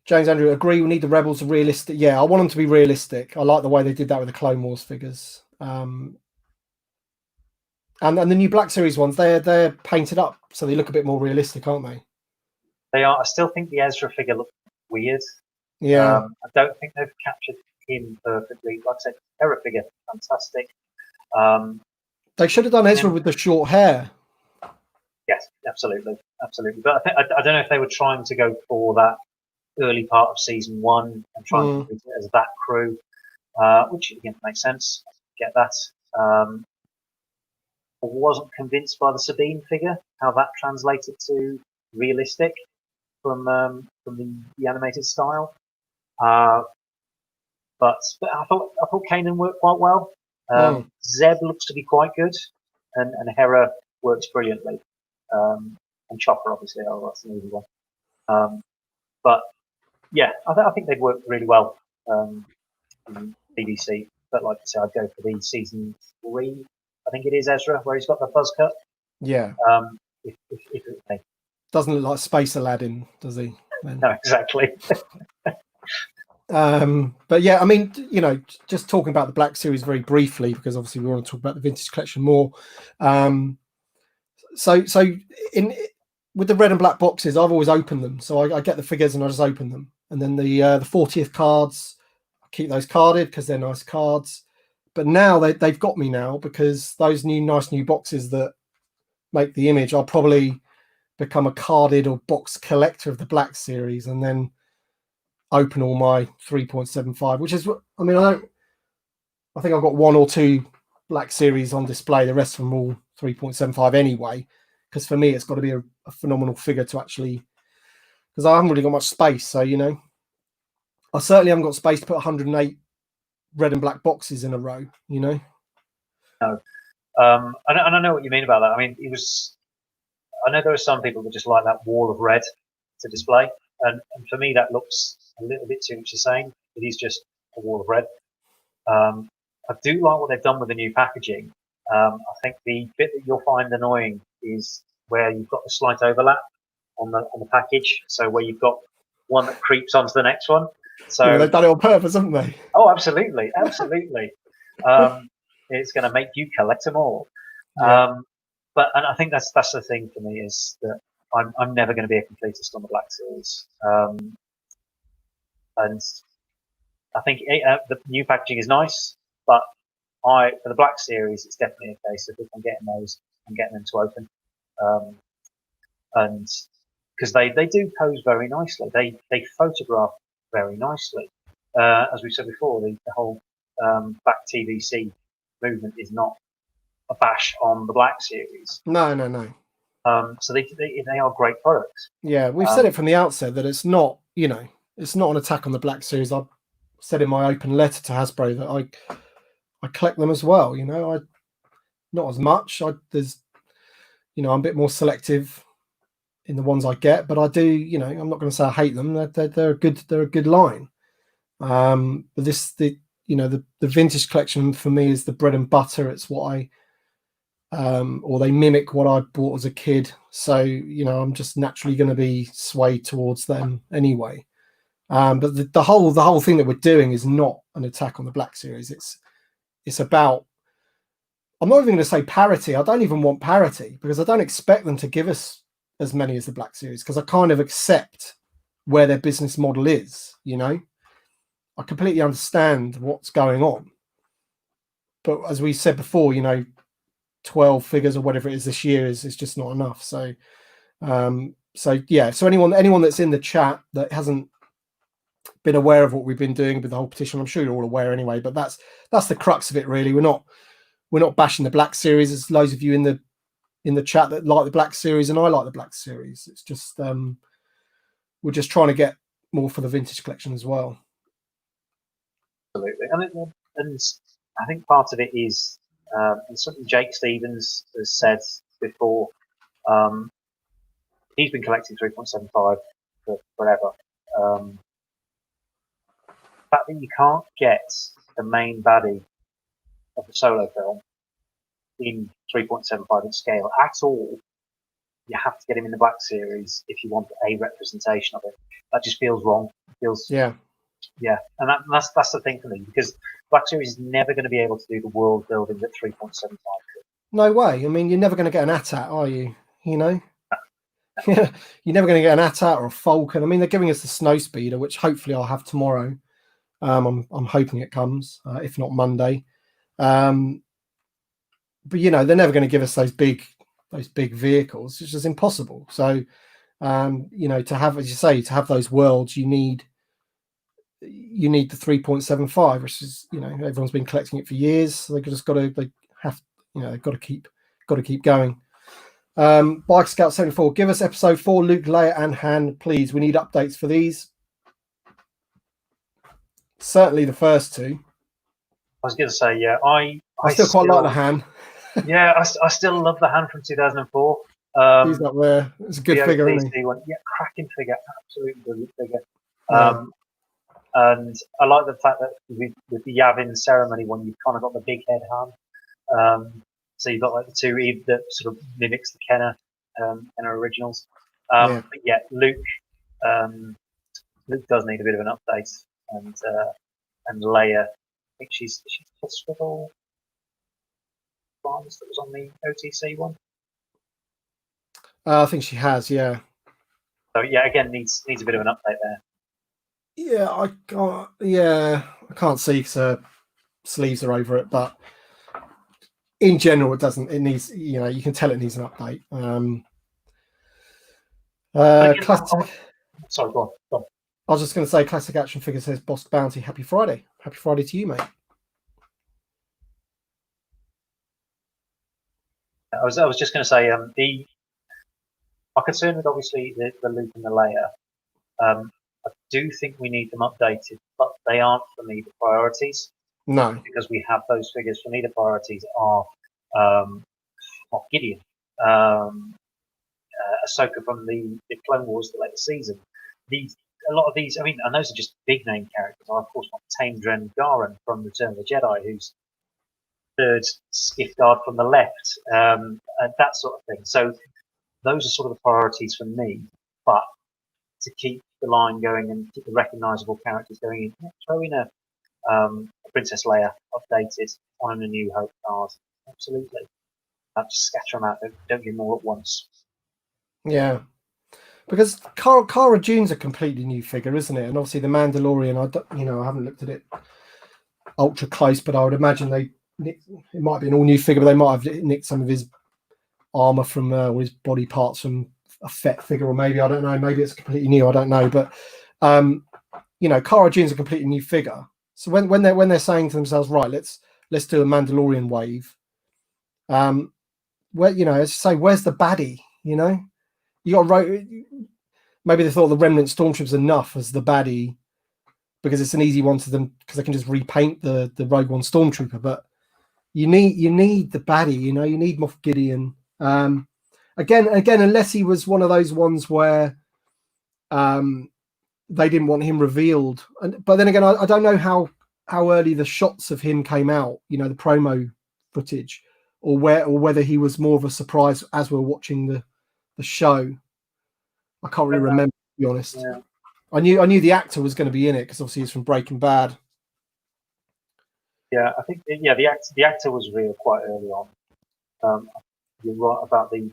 James Andrew, agree. We need the Rebels realistic. Yeah, I want them to be realistic. I like the way they did that with the Clone Wars figures. And the new Black Series ones, they're painted up, so they look a bit more realistic, aren't they? They are. I still think the Ezra figure looks weird. Yeah. I don't think they've captured him perfectly. Like I said, Hera figure, fantastic. They should have done Ezra with the short hair. Yes, absolutely. But I don't know if they were trying to go for that early part of season 1 and trying to treat it as that crew, which again makes sense. Get that. I wasn't convinced by the Sabine figure, how that translated to realistic from the animated style. But I thought Kanan worked quite well. Zeb looks to be quite good, and Hera works brilliantly. And Chopper, obviously, that's an easy one. But yeah, I think they've worked really well in BBC. But like I said, I'd go for the season 3. I think it is Ezra, where he's got the buzz cut. Yeah. If doesn't look like Space Aladdin, does he? No, exactly. But yeah, I mean, just talking about the Black Series very briefly, because obviously we want to talk about the vintage collection more. So with the red and black boxes, I've always opened them. So I get the figures and I just open them. And then the 40th cards, I keep those carded because they're nice cards. But now they've got me now, because those nice new boxes that make the image, I'll probably become a carded or box collector of the Black Series and then open all my 3.75, which is, I mean, I think I've got 1 or 2 Black Series on display. The rest of them all 3.75 anyway, because for me it's got to be a phenomenal figure to actually, because I haven't really got much space. So I certainly haven't got space to put 108 red and black boxes in a row. No. And I know what you mean about that. I mean, I know there are some people that just like that wall of red to display, and for me that looks a little bit too much the same. It is just a wall of red. I do like what they've done with the new packaging. I think the bit that you'll find annoying is where you've got the slight overlap on the package. So where you've got one that creeps onto the next one. So they've done it on purpose, haven't they? Oh, absolutely. It's going to make you collect them all. Yeah. And I think that's the thing for me, is that I'm never going to be a completist on the Black Series. And I think the new packaging is nice, but for the Black Series, it's definitely a case of if I'm getting those, I'm getting them to open. And because they do pose very nicely, they photograph very nicely. As we said before, the whole back TVC movement is not a bash on the Black Series. No. So they are great products. Yeah, we've said it from the outset that it's not, it's not an attack on the Black Series. I said in my open letter to Hasbro that I collect them as well. I not as much. I'm a bit more selective in the ones I get, but I do. I'm not going to say I hate them. They're a good line. But the vintage collection for me is the bread and butter. It's what or they mimic what I bought as a kid. So I'm just naturally going to be swayed towards them anyway. But the whole thing that we're doing is not an attack on the Black Series. It's about, I'm not even going to say parity. I don't even want parity, because I don't expect them to give us as many as the Black Series, because I kind of accept where their business model is. I completely understand what's going on. But as we said before, 12 figures or whatever it is this year is just not enough. So yeah. So anyone that's in the chat that hasn't been aware of what we've been doing with the whole petition. I'm sure you're all aware anyway, but that's the crux of it, really. We're not bashing the Black Series. There's loads of you in the chat that like the Black Series, and I like the Black Series. It's just we're just trying to get more for the vintage collection as well. Absolutely, and I think part of it is something Jake Stevens has said before. He's been collecting 3.75 for forever. The fact that you can't get the main baddie of the Solo film in 3.75 inch scale at all, you have to get him in the Black Series if you want a representation of it. That just feels wrong. It feels yeah, and that's the thing for me, because Black Series is never going to be able to do the world building that 3.75. No way. I mean, you're never going to get an AT-AT, are you? You know. Yeah, you're never going to get an AT-AT or a Falcon. I mean, they're giving us the Snow Speeder, which hopefully I'll have tomorrow. I'm hoping it comes, if not Monday. But you know, they're never going to give us those big vehicles. It's just impossible. So, you know, to have, as you say, to have those worlds, you need the 3.75, which is, you know, everyone's been collecting it for years. So they've just got to, they've got to keep going. Bikerscout 74, give us episode 4, Luke, Leia and Han, please. We need updates for these. Certainly the first two. I was going to say, yeah, I still quite like the Han. Yeah, I still love the Han from 2004. He's up there. It's a good figure, isn't he? One. Yeah, cracking figure, absolutely brilliant figure. Yeah. And I like the fact that with the Yavin ceremony one, you've kind of got the big head Han. So you've got like the two that sort of mimics the Kenner originals. But yeah, Luke does need a bit of an update, and Leia, I think she's put swivel lines that was on the OTC one. I think she has, yeah. So yeah, again needs a bit of an update there. Yeah, I can't see because her sleeves are over it, but in general, it doesn't. It needs, you know, you can tell it needs an update. Classic. Sorry, go on. I was just going to say, Classic Action Figure says, Bossk Bounty, happy Friday. Happy Friday to you, mate. I was just going to say, my concern with obviously the Luke and the Leia, I do think we need them updated, but they aren't for me the priorities. No, because we have those figures. For me, the priorities are Moff Gideon, Ahsoka from the Clone Wars, the later season. A lot of these, I mean, and those are just big name characters. I of course want Tame Dren Garen from Return of the Jedi, who's third skiff guard from the left, and that sort of thing. So those are sort of the priorities for me. But to keep the line going and keep the recognisable characters going, throw in a Princess Leia updated on a New Hope card. Absolutely. Just scatter them out. Don't give them all at once. Yeah. Because Cara Dune's a completely new figure, isn't it? And obviously the Mandalorian, I haven't looked at it ultra close, but I would imagine it might be an all new figure, but they might have nicked some of his armor from or his body parts from a Fett figure, or maybe, I don't know, maybe it's completely new, I don't know. But Cara Dune's a completely new figure. So when they're saying to themselves, right, let's do a Mandalorian wave, where, you know, as you say, where's the baddie? You know, you got maybe they thought the Remnant Stormtroopers enough as the baddie because it's an easy one to them because they can just repaint the Rogue One Stormtrooper. But you need the baddie. You know, you need Moff Gideon. Again, unless he was one of those ones where they didn't want him revealed. But then again, I don't know how early the shots of him came out, you know, the promo footage, or whether he was more of a surprise as we're watching the show. I can't really remember, to be honest. Yeah. I knew the actor was going to be in it because obviously he's from Breaking Bad. Yeah, I think the actor was real quite early on. You're right about the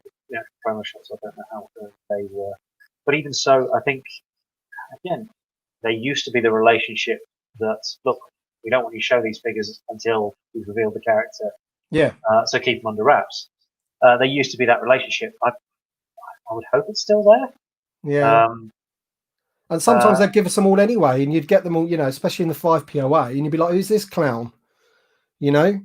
promo shots. I don't know how they were, but even so, I think again they used to be the relationship that, look, we don't want you to show these figures until we've revealed the character. Yeah. So keep them under wraps. They used to be that relationship. I would hope it's still there. Yeah. And sometimes they'd give us them all anyway, and you'd get them all, you know, especially in the 5 POA, and you'd be like, who's this clown? You know?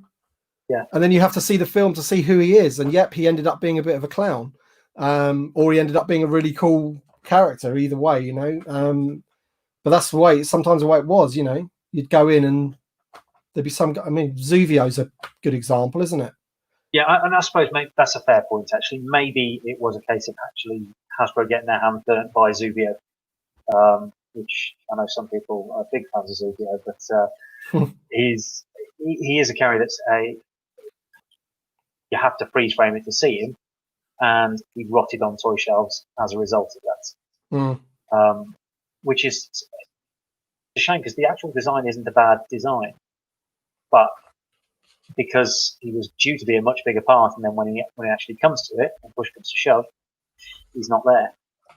Yeah. And then you have to see the film to see who he is. And yep, he ended up being a bit of a clown. Or he ended up being a really cool character, either way, you know. But that's the way, sometimes the way it was, you know. You'd go in and there'd be some, I mean, Zuvio's a good example, isn't it? Yeah, and I suppose maybe that's a fair point, actually. Maybe it was a case of actually Hasbro getting their hand burnt by Zuvio, which I know some people are big fans of Zuvio, but he is a character that's you have to freeze frame it to see him, and he rotted on toy shelves as a result of that. Which is a shame, because the actual design isn't a bad design, but because he was due to be a much bigger part, and then when he actually comes to it, and push comes to shove, he's not there.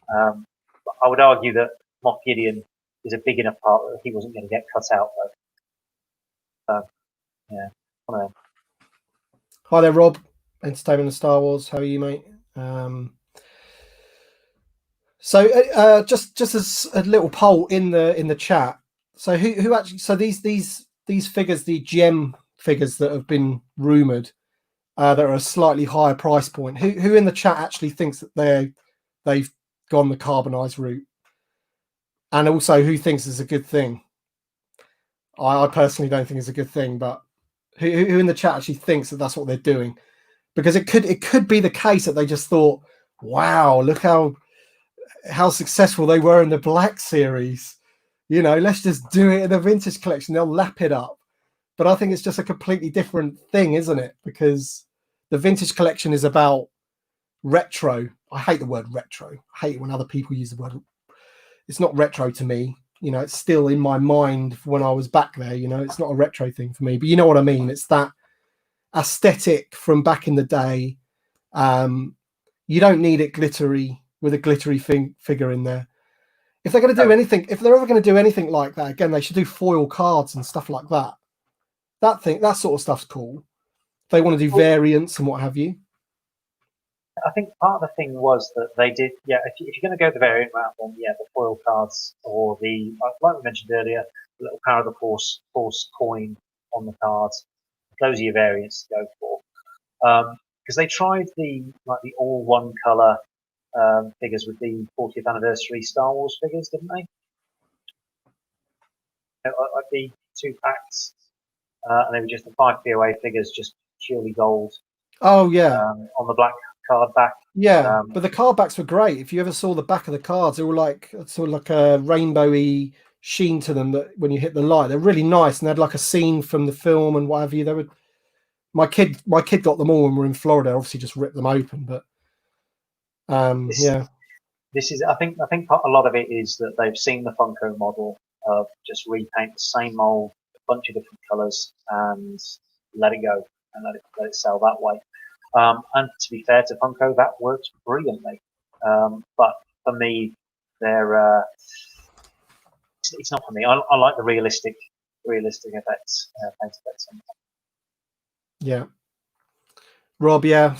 But I would argue that Moff Gideon is a big enough part that he wasn't going to get cut out, though. Yeah. Hi there, Rob. Entertainment of Star Wars. How are you, mate? So just as a little poll in the chat. So who actually? So these figures, the gem figures that have been rumored, that are a slightly higher price point. Who in the chat actually thinks that they've gone the carbonized route? And also, who thinks it's a good thing? I personally don't think it's a good thing, but who in the chat actually thinks that that's what they're doing? Because it could be the case that they just thought, wow, look how successful they were in the Black series. You know, let's just do it in the vintage collection. They'll lap it up. But I think it's just a completely different thing, isn't it? Because the vintage collection is about retro. I hate the word retro. I hate it when other people use the word. It's not retro to me. You know, it's still in my mind when I was back there. You know, it's not a retro thing for me. But you know what I mean? It's that aesthetic from back in the day. You don't need it glittery with a glittery figure in there. If they're going to do anything, if they're ever going to do anything like that, again, they should do foil cards and stuff like that. That sort of stuff's cool. If they want to do variants and what have you. I think part of the thing was that they did, yeah, if you're going to go the variant route, then yeah, the foil cards or the, like we mentioned earlier, the little Power of the Force coin on the cards. Those are your variants to go for. Because they tried the all one color figures with the 40th anniversary Star Wars figures, didn't they? Like the 2 packs, and they were just the 5 POA figures, just purely gold. Oh yeah, on the black card back. Yeah, but the card backs were great. If you ever saw the back of the cards, they were like sort of like a rainbowy sheen to them that when you hit the light, they're really nice, and they had like a scene from the film and what have you. They were. My kid got them all when we were in Florida. Obviously, just ripped them open, but yeah. This is, I think a lot of it is that they've seen the Funko model of just repaint the same mold, a bunch of different colours, and let it go and let it sell that way. And to be fair to Funko, that works brilliantly. But for me, it's not for me. I like the realistic effects, paint effects. Yeah, Rob. Yeah, I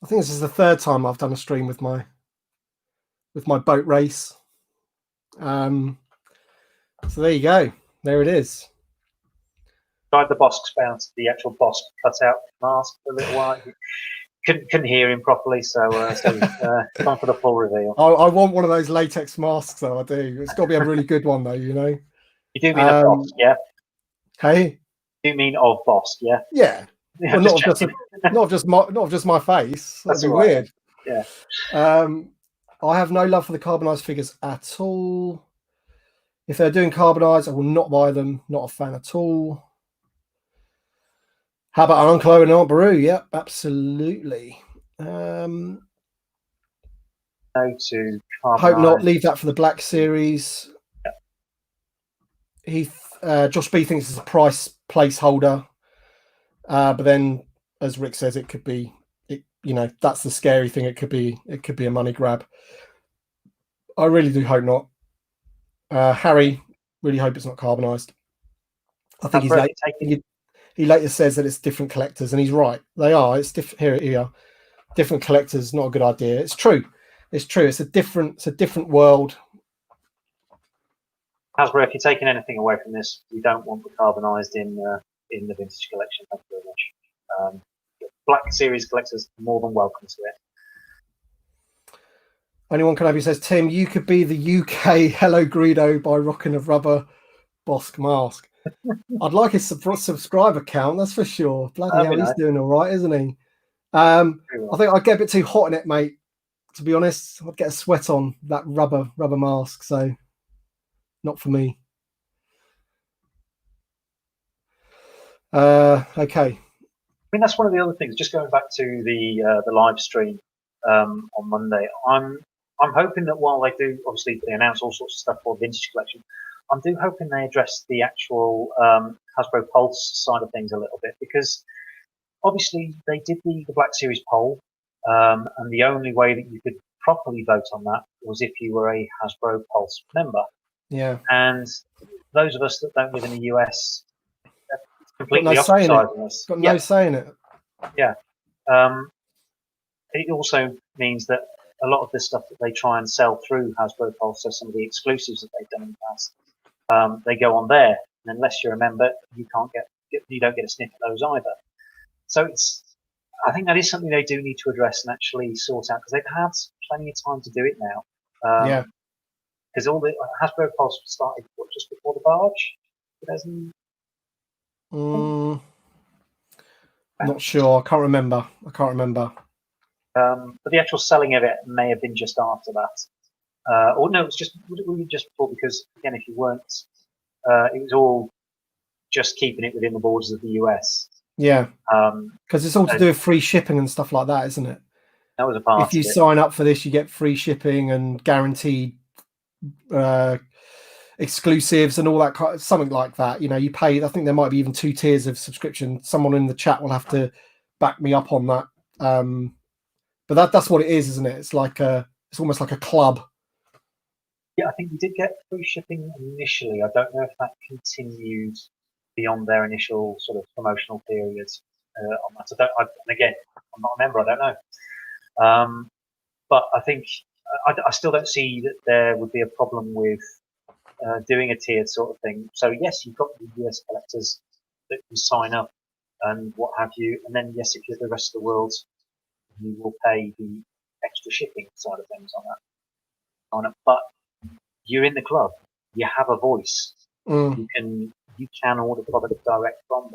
think this is the 3rd time I've done a stream with my boat race. So there you go. There it is. Tried the Bossk bounce, the actual Bossk cutout mask for a little while. Couldn't hear him properly, so time for the full reveal. I want one of those latex masks, though. I do. It's got to be a really good one, though. You know. You do mean of Bossk, yeah? Hey. You mean of Bossk, yeah? Yeah. Well, not just my face. That'd be weird. Yeah. I have no love for the carbonized figures at all. If they're doing carbonized, I will not buy them. Not a fan at all. How about our Uncle Owen and Aunt Bereu? Yep, absolutely. No to carbonized. Hope not. Leave that for the Black series. Yep. Josh B thinks it's a price placeholder. But then, as Rick says, it could be, you know, that's the scary thing. It could be a money grab. I really do hope not. Harry, really hope it's not carbonized. I think he later says that it's different collectors, and he's right. They are. It's different here. Different collectors, not a good idea. It's true. It's a different world. Hasbro, if you're taking anything away from this, we don't want the carbonised in the vintage collection. Thank you very much. Black Series collectors are more than welcome to it. Anyone can have you says, Tim, you could be the UK Hello Greedo by rocking a rubber Bossk mask. I'd like his subscriber count, that's for sure. Bloody hell, he's doing all right, isn't he? I think I'd get a bit too hot in it, mate. To be honest, I'd get a sweat on that rubber mask, so not for me. Okay. I mean, that's one of the other things. Just going back to the live stream on Monday, I'm hoping that while they do, obviously they announce all sorts of stuff for vintage collection, I'm hoping they address the actual Hasbro Pulse side of things a little bit, because obviously they did the Black Series poll, and the only way that you could properly vote on that was if you were a Hasbro Pulse member. Yeah. And those of us that don't live in the US, completely got no say in it. Got no say in it. Yeah. It also means that a lot of the stuff that they try and sell through Hasbro Pulse, so some of the exclusives that they've done in the past, they go on there. And unless you're a member, you don't get a sniff at those either. So I think that is something they do need to address and actually sort out, because they've had plenty of time to do it now. Yeah. Because all the Hasbro Pulse started just before the barge. Not sure. I can't remember. But the actual selling of it may have been just after that. Or no, it was just before, because again, if you weren't, it was all just keeping it within the borders of the US. Yeah. Because it's all to do with free shipping and stuff like that, isn't it? That was a part. If you sign up for this, you get free shipping and guaranteed exclusives and all that kind of, something like that. You know, you pay. I think there might be even 2 tiers of subscription. Someone in the chat will have to back me up on that. But that's what it is, isn't it? It's like it's almost like a club. Yeah, I think we did get free shipping initially. I don't know if that continued beyond their initial sort of promotional periods on that. And again, I'm not a member. I don't know. But I think I still don't see that there would be a problem with doing a tiered sort of thing. So yes, you've got the US collectors that can sign up and what have you, and then yes, if you're the rest of the world, you will pay the extra shipping side of things on it. But you're in the club. You have a voice. You can order product direct from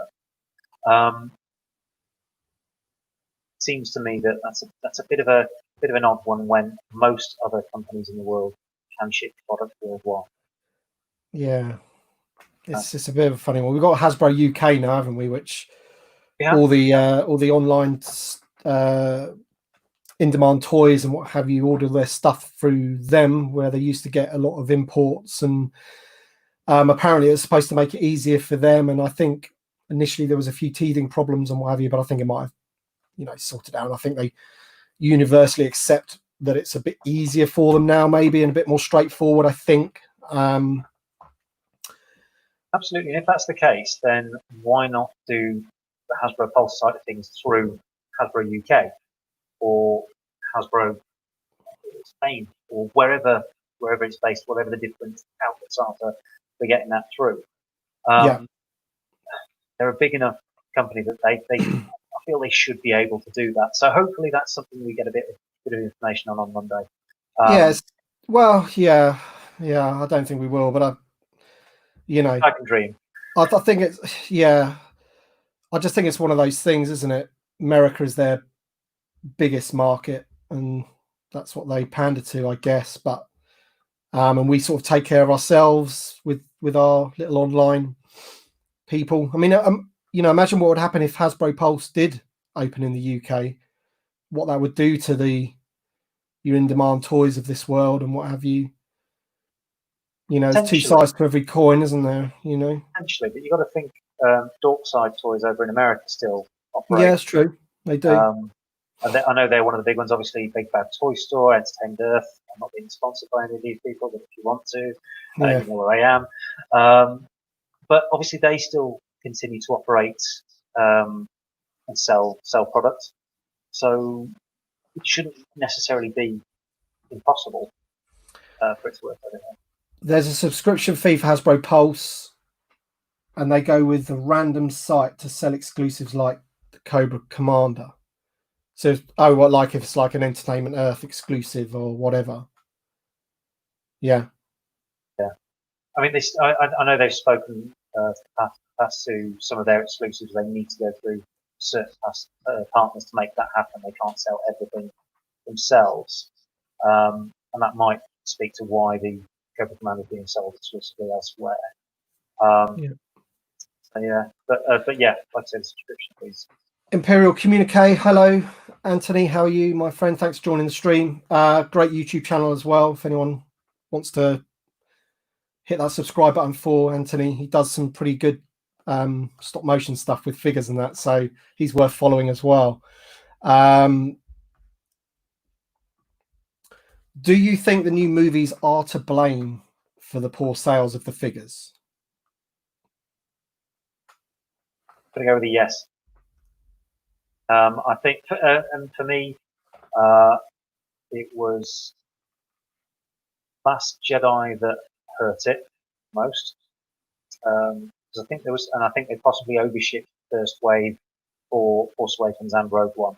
them. Seems to me that that's a bit of an odd one when most other companies in the world can ship product worldwide. Yeah, it's a bit of a funny one. We've got Hasbro UK now, haven't we? Which all the online in-demand toys and what have you, order their stuff through them, where they used to get a lot of imports, and apparently it's supposed to make it easier for them. And I think initially there was a few teething problems and what have you, but I think it might have, sorted out. And I think they universally accept that it's a bit easier for them now, maybe, and a bit more straightforward, I think. Absolutely. And if that's the case, then why not do the Hasbro Pulse side of things through Hasbro UK or Hasbro Spain or wherever it's based, whatever the different outlets are for getting that through. They're a big enough company that they I feel they should be able to do that. So hopefully that's something we get a bit of information on Monday. Yes. Well, yeah. I don't think we will, but I can dream. I think it's I just think it's one of those things, isn't it? America is their biggest market, and that's what they pander to, I guess. But and we sort of take care of ourselves with our little online people. I mean, imagine what would happen if Hasbro Pulse did open in the UK. What that would do to your in-demand toys of this world and what have you. There's 2 sides to every coin, isn't there? Potentially, but you got to think Dorkside Toys over in America still operate. Yeah, it's true. They do. And I know they're one of the big ones. Obviously, Big Bad Toy Store, Entertained Earth. I'm not being sponsored by any of these people, but if you want to, you know where I am. But obviously, they still continue to operate and sell products. So it shouldn't necessarily be impossible for it to work over there. there's a subscription fee for Hasbro Pulse, and they go with a random site to sell exclusives like the Cobra Commander. So, like if it's like an Entertainment Earth exclusive or whatever. Yeah. I mean, I know they've spoken past to some of their exclusives. They need to go through certain partners to make that happen. They can't sell everything themselves, and that might speak to why the Cobra Commander is being sold exclusively elsewhere. So yeah, but yeah, like I said, subscription fees. Imperial Communique, hello Anthony, how are you, my friend? Thanks for joining the stream. Great YouTube channel as well. If anyone wants to hit that subscribe button for Anthony, he does some pretty good stop motion stuff with figures and that, so he's worth following as well. Do you think the new movies are to blame for the poor sales of the figures? I'm gonna go with a yes. I think, and for me, it was Last Jedi that hurt it most. Because I think I think they possibly overshipped the first wave for Force Awakens and Rogue One.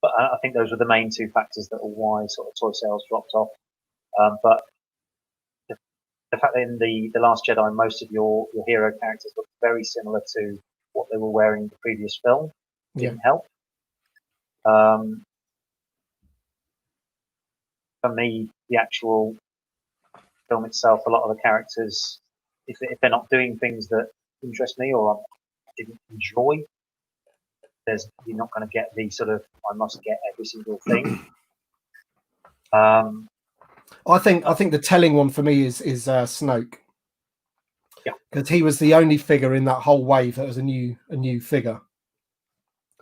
But I think those were the main two factors that were why sort of toy sales dropped off. But the fact that in the Last Jedi, most of your hero characters look very similar to what they were wearing in the previous film didn't help. For me, the actual film itself, a lot of the characters, if they're not doing things that interest me or I didn't enjoy, you're not going to get the sort of I must get every single thing. I think the telling one for me is Snoke. Yeah, because he was the only figure in that whole wave that was a new figure.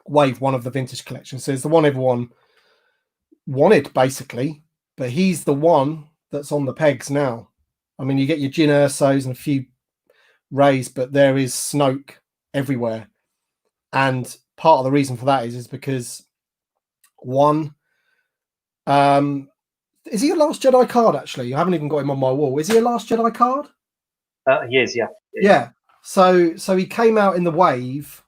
Wave one of the vintage collection, so it's the one everyone wanted basically, but he's the one that's on the pegs now. I mean, you get your Jyn Ersos and a few Rays, but there is Snoke everywhere, and part of the reason for that is because one, is he a Last Jedi card? Actually, I haven't even got him on my wall. Is he a Last Jedi card? He is, yeah. Yeah. So he came out in the wave.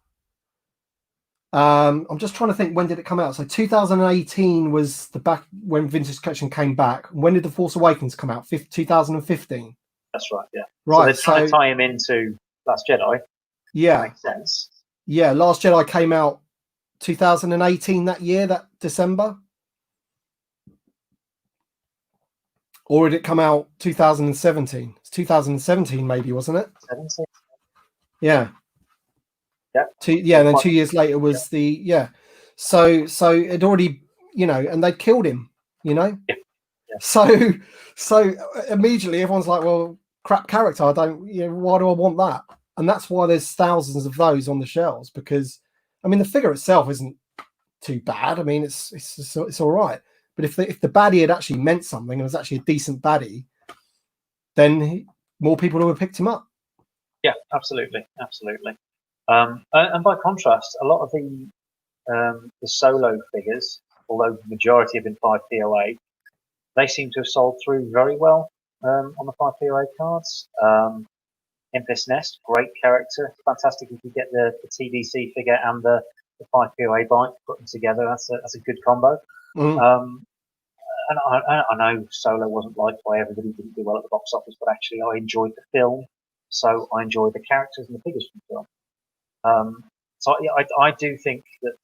I'm just trying to think, when did it come out? So 2018 was the back when Vintage Collection came back. When did The Force Awakens come out? 2015. That's right. Yeah. Right. So they're trying to tie him into Last Jedi. Yeah. That makes sense. Yeah. Last Jedi came out 2018 that year, that December. Or did it come out 2017? It's 2017 maybe, wasn't it? 17. Yeah. Yeah. And then 2 years later was So it already, and they'd killed him, Yeah. So immediately everyone's like, well, crap character. I don't, why do I want that? And that's why there's thousands of those on the shelves, because I mean the figure itself isn't too bad. I mean it's all right. But if the baddie had actually meant something and was actually a decent baddie, then more people would have picked him up. Yeah, absolutely. And by contrast, a lot of the solo figures, although the majority have been 5 POA, they seem to have sold through very well on the 5 POA cards. Empress Nest, great character, fantastic if you get the TVC figure and the 5 POA bike, put them together. That's a good combo. And I know Solo wasn't liked by everybody, didn't do well at the box office, but actually I enjoyed the film, so I enjoyed the characters and the figures from the film. So I do think that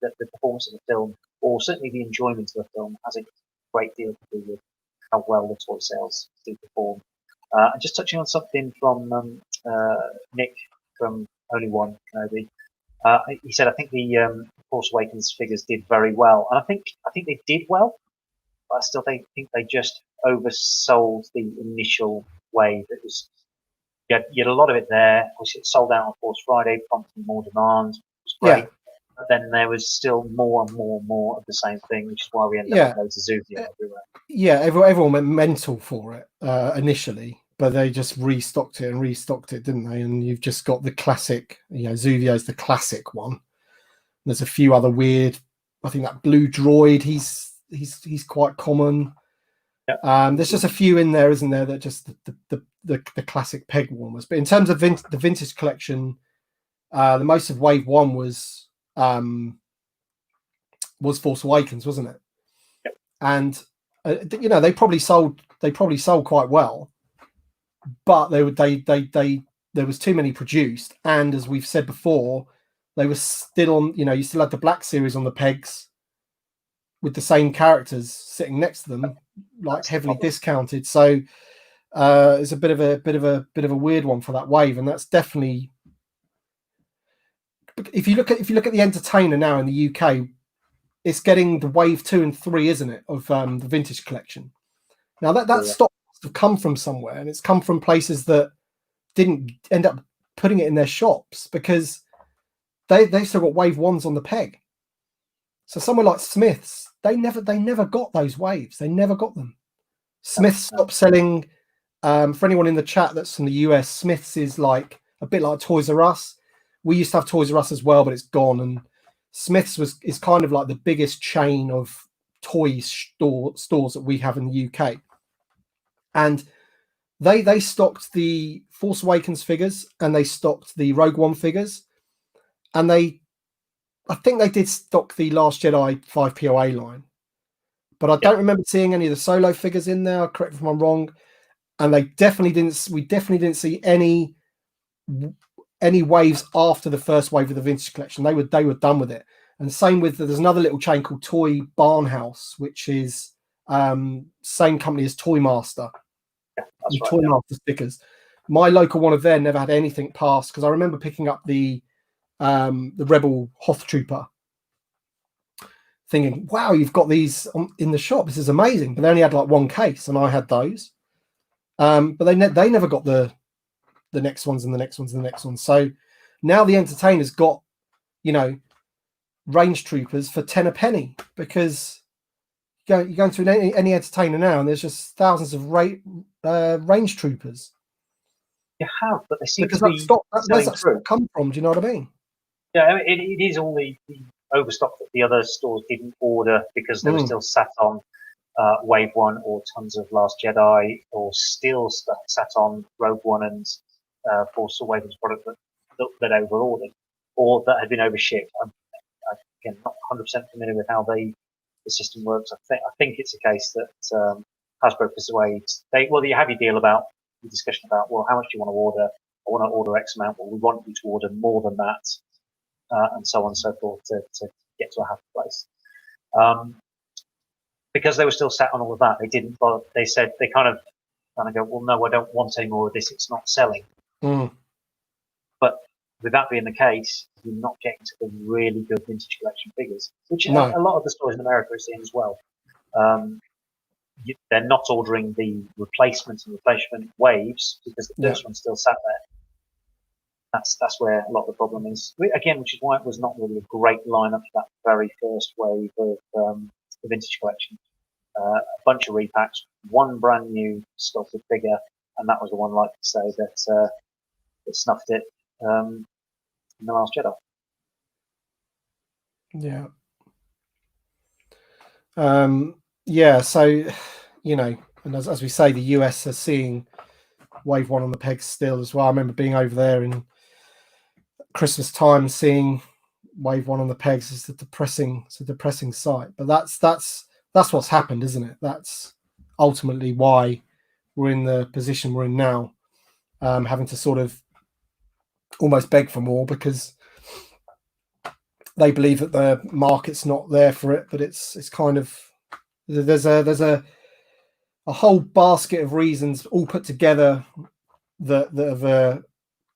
the performance of the film, or certainly the enjoyment of the film, has a great deal to do with how well the toy sales do perform. And just touching on something from Nick from Only One Kenobi, he said, I think the Force Awakens figures did very well, and I think they did well. But I still think they just oversold the initial wave. It was you had a lot of it there. Obviously, it sold out on Force Friday, prompting more demand. It was great. Yeah. But then there was still more and more of the same thing, which is why we ended up with loads of Zuvio everywhere. Yeah, everyone went mental for it initially, but they just restocked it, didn't they? And you've just got the classic, Zuvio's the classic one. There's a few other weird. I think that blue droid. He's quite common. There's just a few in there, isn't there, that just the classic peg warmers. But in terms of the vintage collection, the most of Wave 1 was Force Awakens, wasn't it? Yep. And they probably sold quite well, but there was too many produced, and as we've said before, they were still on. You still had the Black Series on the pegs with the same characters sitting next to them, like heavily discounted. So it's a bit of a weird one for that wave, and that's definitely. If you look at the Entertainer now in the UK, it's getting the Wave 2 and 3, isn't it, of the vintage collection? Now that stock must have come from somewhere, and it's come from places that didn't end up putting it in their shops because they still got Wave 1s on the peg. So somewhere like Smith's, they never got those waves. They never got them. Smith's stopped selling. For anyone in the chat that's from the US, Smith's is like a bit like Toys R Us. We used to have Toys R Us as well, but it's gone. And Smith's is kind of like the biggest chain of toy stores that we have in the UK. And they stocked the Force Awakens figures and they stocked the Rogue One figures. And I think they did stock the Last Jedi 5POA line. But I don't remember seeing any of the Solo figures in there. Correct me if I'm wrong. And we definitely didn't see any waves after the first wave of the vintage collection. They were done with it. And same with, there's another little chain called Toy Barnhouse, which is same company as Toy Master. Yeah, that's right, Toy Master stickers. My local one of there never had anything past, because I remember picking up the Rebel Hoth Trooper, thinking, wow, you've got these in the shop. This is amazing. But they only had like one case, and I had those. But they never got the next ones and the next ones and the next ones. So now the Entertainer's got, range troopers for 10 a penny, because you're going to any Entertainer now and there's just thousands of range troopers. You have, but they seem because to be where's that stock come from? Do you know what I mean? Yeah, I mean, it is all the overstock that the other stores didn't order because they were still sat on Wave 1 or tons of Last Jedi, or still sat on Rogue One and Force Awakens product that they were ordered, or that had been overshipped. I'm again not 100% familiar with how the system works. I think it's a case that Hasbro persuades you have your deal about the discussion about, well, how much do you want to order? I want to order X amount. Well, we want you to order more than that, and so on and so forth to get to a happy place. Because they were still sat on all of that, they didn't. But they said they kind of go, well, no, I don't want any more of this. It's not selling. But with that being the case, you're not getting to the really good vintage collection figures, which a lot of the stores in America are seeing as well. They're not ordering the replacement waves because the first one still sat there. That's where a lot of the problem is. Again, which is why it was not really a great lineup for that very first wave of the vintage collection. A bunch of repacks, one brand new sculpted figure, and that was the one, like to say, that snuffed it in The Last Jedi. Yeah. So, and as we say, the US are seeing Wave 1 on the pegs still as well. I remember being over there in Christmas time, seeing Wave 1 on the pegs. It's a depressing sight. But that's what's happened, isn't it? That's ultimately why we're in the position we're in now, having to sort of almost beg for more, because they believe that the market's not there for it. But it's kind of, there's a whole basket of reasons all put together that have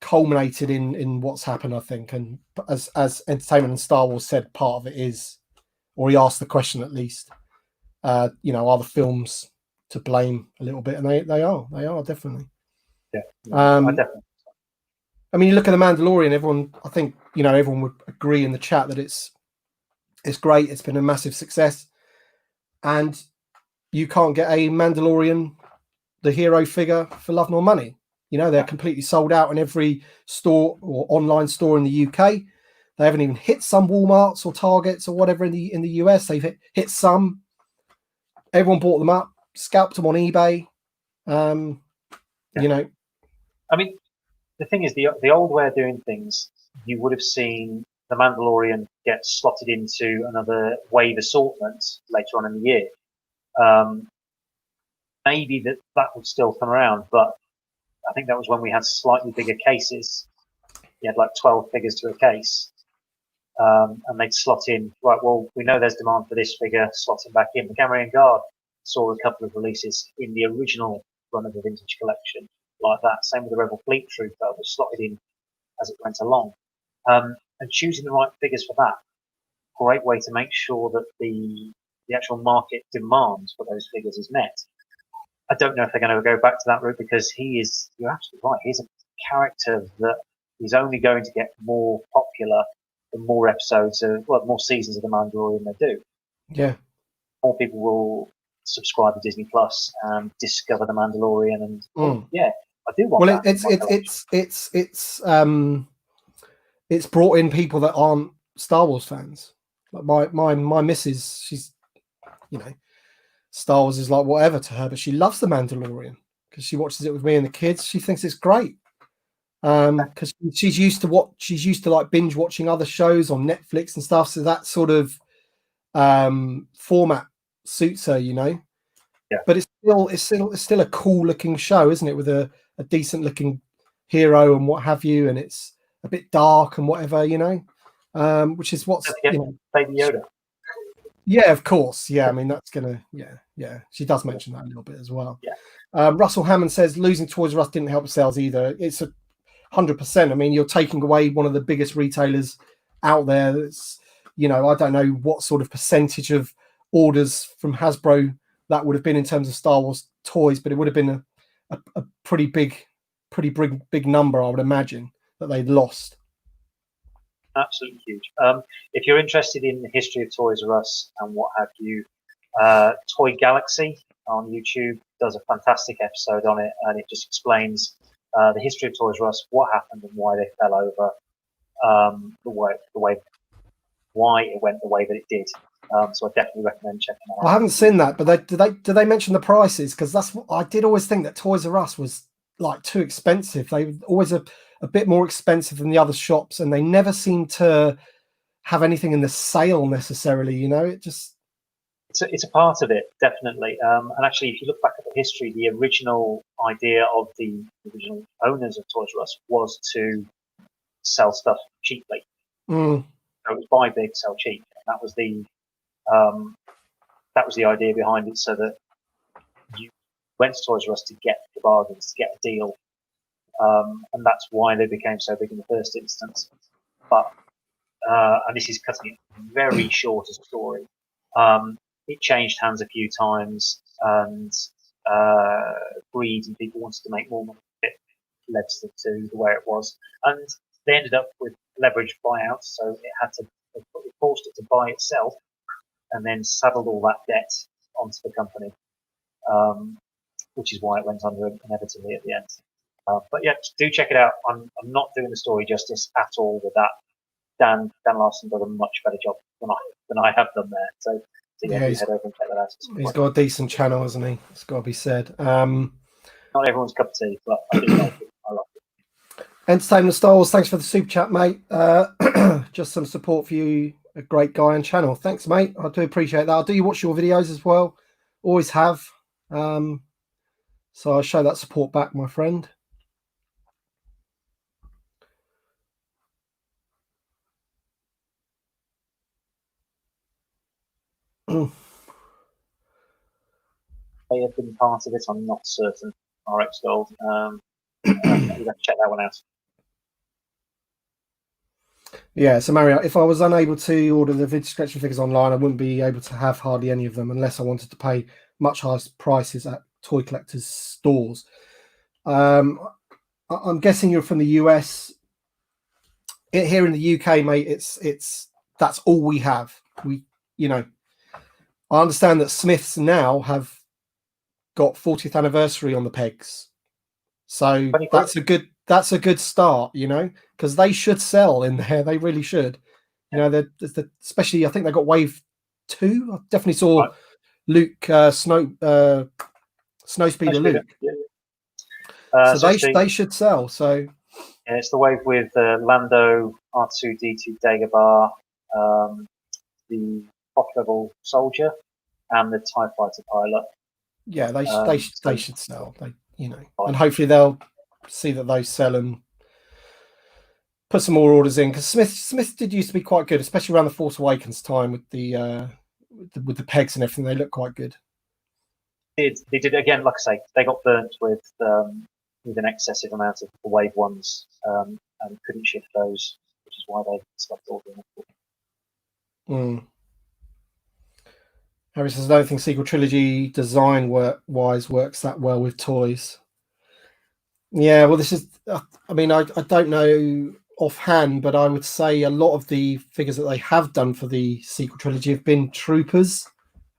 culminated in what's happened, I think. And as Entertainment and Star Wars said, part of it is, or he asked the question at least, are the films to blame a little bit? And they are definitely. Yeah, definitely. I mean, you look at The Mandalorian, everyone would agree in the chat that it's great. It's been a massive success. And you can't get a Mandalorian, the hero figure, for love nor money. They're completely sold out in every store or online store in the UK. They haven't even hit some Walmarts or Targets or whatever in the US. They've hit some. Everyone bought them up. scalped them on eBay. You know, I mean, the thing is, the old way of doing things, you would have seen the Mandalorian get slotted into another wave assortment later on in the year. Maybe that would still come around, but I think that was when we had slightly bigger cases. You had like 12 figures to a case, and they'd slot in. Right, well, we know there's demand for this figure, slot it back in. The Gamorrean Guard saw a couple of releases in the original run of the vintage collection like that. Same with the Rebel Fleet Trooper, was slotted in as it went along. And choosing the right figures for that, great way to make sure that the actual market demand for those figures is met. I don't know if they're going to go back to that route, because you're absolutely right, he's a character that is only going to get more popular the more episodes more seasons of The Mandalorian they do. Yeah. More people will subscribe to Disney Plus and discover The Mandalorian, and yeah, I do want that. It's brought in people that aren't Star Wars fans. Like my missus, she's, you know, Star Wars is like whatever to her, but she loves The Mandalorian because she watches it with me and the kids. She thinks it's great because she's used to like binge watching other shows on Netflix and stuff. So that sort of format suits her, you know. Yeah. But it's still a cool looking show, isn't it? With a decent looking hero and what have you, and it's a bit dark and whatever, you know, which is what's, you know, Baby Yoda. Yeah, of course. Yeah, I mean that's gonna. Yeah. She does mention that a little bit as well. Yeah. Russell Hammond says losing Toys R Us didn't help sales either. It's 100%. I mean, you're taking away one of the biggest retailers out there. That's, you know, I don't know what sort of percentage of orders from Hasbro that would have been in terms of Star Wars toys, but it would have been a pretty big number, I would imagine, that they'd lost. Absolutely huge. If you're interested in the history of Toys R Us and what have you, Toy Galaxy on YouTube does a fantastic episode on it, and it just explains the history of Toys R Us, what happened and why they fell over, why it went the way that it did. So I definitely recommend checking that out. I haven't seen that, but do they mention the prices? Because that's what I did always think, that Toys R Us was like too expensive. They were always a bit more expensive than the other shops, and they never seem to have anything in the sale necessarily, you know. It just it's a part of it, definitely. And actually, if you look back at the history, the original idea of the original owners of Toys R Us was to sell stuff cheaply. So it was buy big, sell cheap. And that was the idea behind it, so that you went to Toys R Us to get the bargains, to get a deal. And that's why they became so big in the first instance. But and this is cutting it very short as a story. It changed hands a few times, and greed and people wanted to make more money. It led to the way it was, and they ended up with leveraged buyouts. So it forced it to buy itself, and then saddled all that debt onto the company, which is why it went under inevitably at the end. But yeah, do check it out. I'm not doing the story justice at all with that. Dan Larson did a much better job than I have done there. So yeah, head over and check that out. He's got a decent channel, hasn't he? It's got to be said. Not everyone's cup of tea, but I do like it. I like it. Entertainment Star Wars, thanks for the super chat, mate. Just some support for you, a great guy on channel. Thanks, mate. I do appreciate that. I do watch your videos as well. Always have. So I show that support back, my friend. They have been part of it. I'm not certain. RX Gold. You've got to check that one out. Yeah, so Mario, if I was unable to order the vintage collection figures online, I wouldn't be able to have hardly any of them unless I wanted to pay much higher prices at toy collectors' stores. I'm guessing you're from the US. Here in the UK, mate, it's that's all we have. I understand that Smiths now have got 40th anniversary on the pegs, so that's a good start, you know, because they should sell in there. They really should. You know, especially I think they got wave 2. I definitely saw Luke Snowspeeder Luke. Yeah. So they should sell. So yeah, it's the wave with Lando, R2D2 Dagobah, the top level soldier, and the TIE fighter pilot. Yeah, they should sell. They, you know, and hopefully they'll see that those sell and put some more orders in, because Smith did used to be quite good, especially around the Force Awakens time with the pegs and everything. They look quite good. They did again, like I say, they got burnt with an excessive amount of the wave ones and couldn't shift those, which is why they stopped ordering them. Harry says, I don't think sequel trilogy design wise works that well with toys. Yeah, well, this is, I mean, I don't know offhand, but I would say a lot of the figures that they have done for the sequel trilogy have been troopers,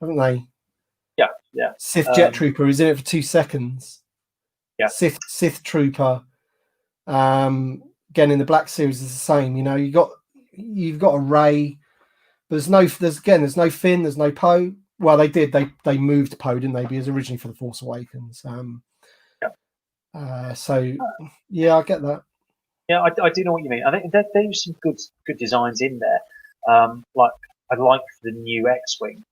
haven't they? Yeah. Sith Jet Trooper, who's in it for 2 seconds. Yeah. Sith Trooper. Again, in the Black Series is the same. You know, you've got a Rey, but there's no Finn, there's no Poe. Well, they moved Poe, didn't they? Because he was originally for the Force Awakens. So yeah, I get that. Yeah, I do know what you mean. I think there's some good designs in there. Like I like the new X-wing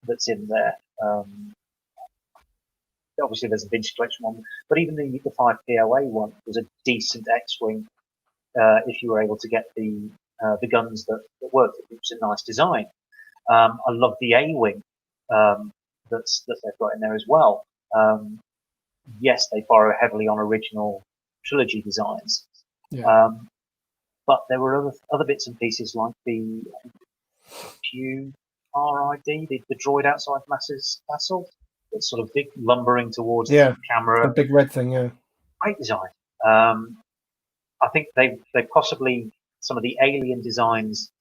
that's in there. Obviously, there's a vintage collection one, but even the 5 POA one was a decent X-wing. If you were able to get the guns that worked, it was a nice design. I love the A-wing that they've got in there as well. Yes, they borrow heavily on original trilogy designs, but there were other bits and pieces like the QRID, the droid outside Massa's castle, that's sort of big lumbering towards the camera. The big red thing, yeah. Great design. I think they possibly, some of the alien designs,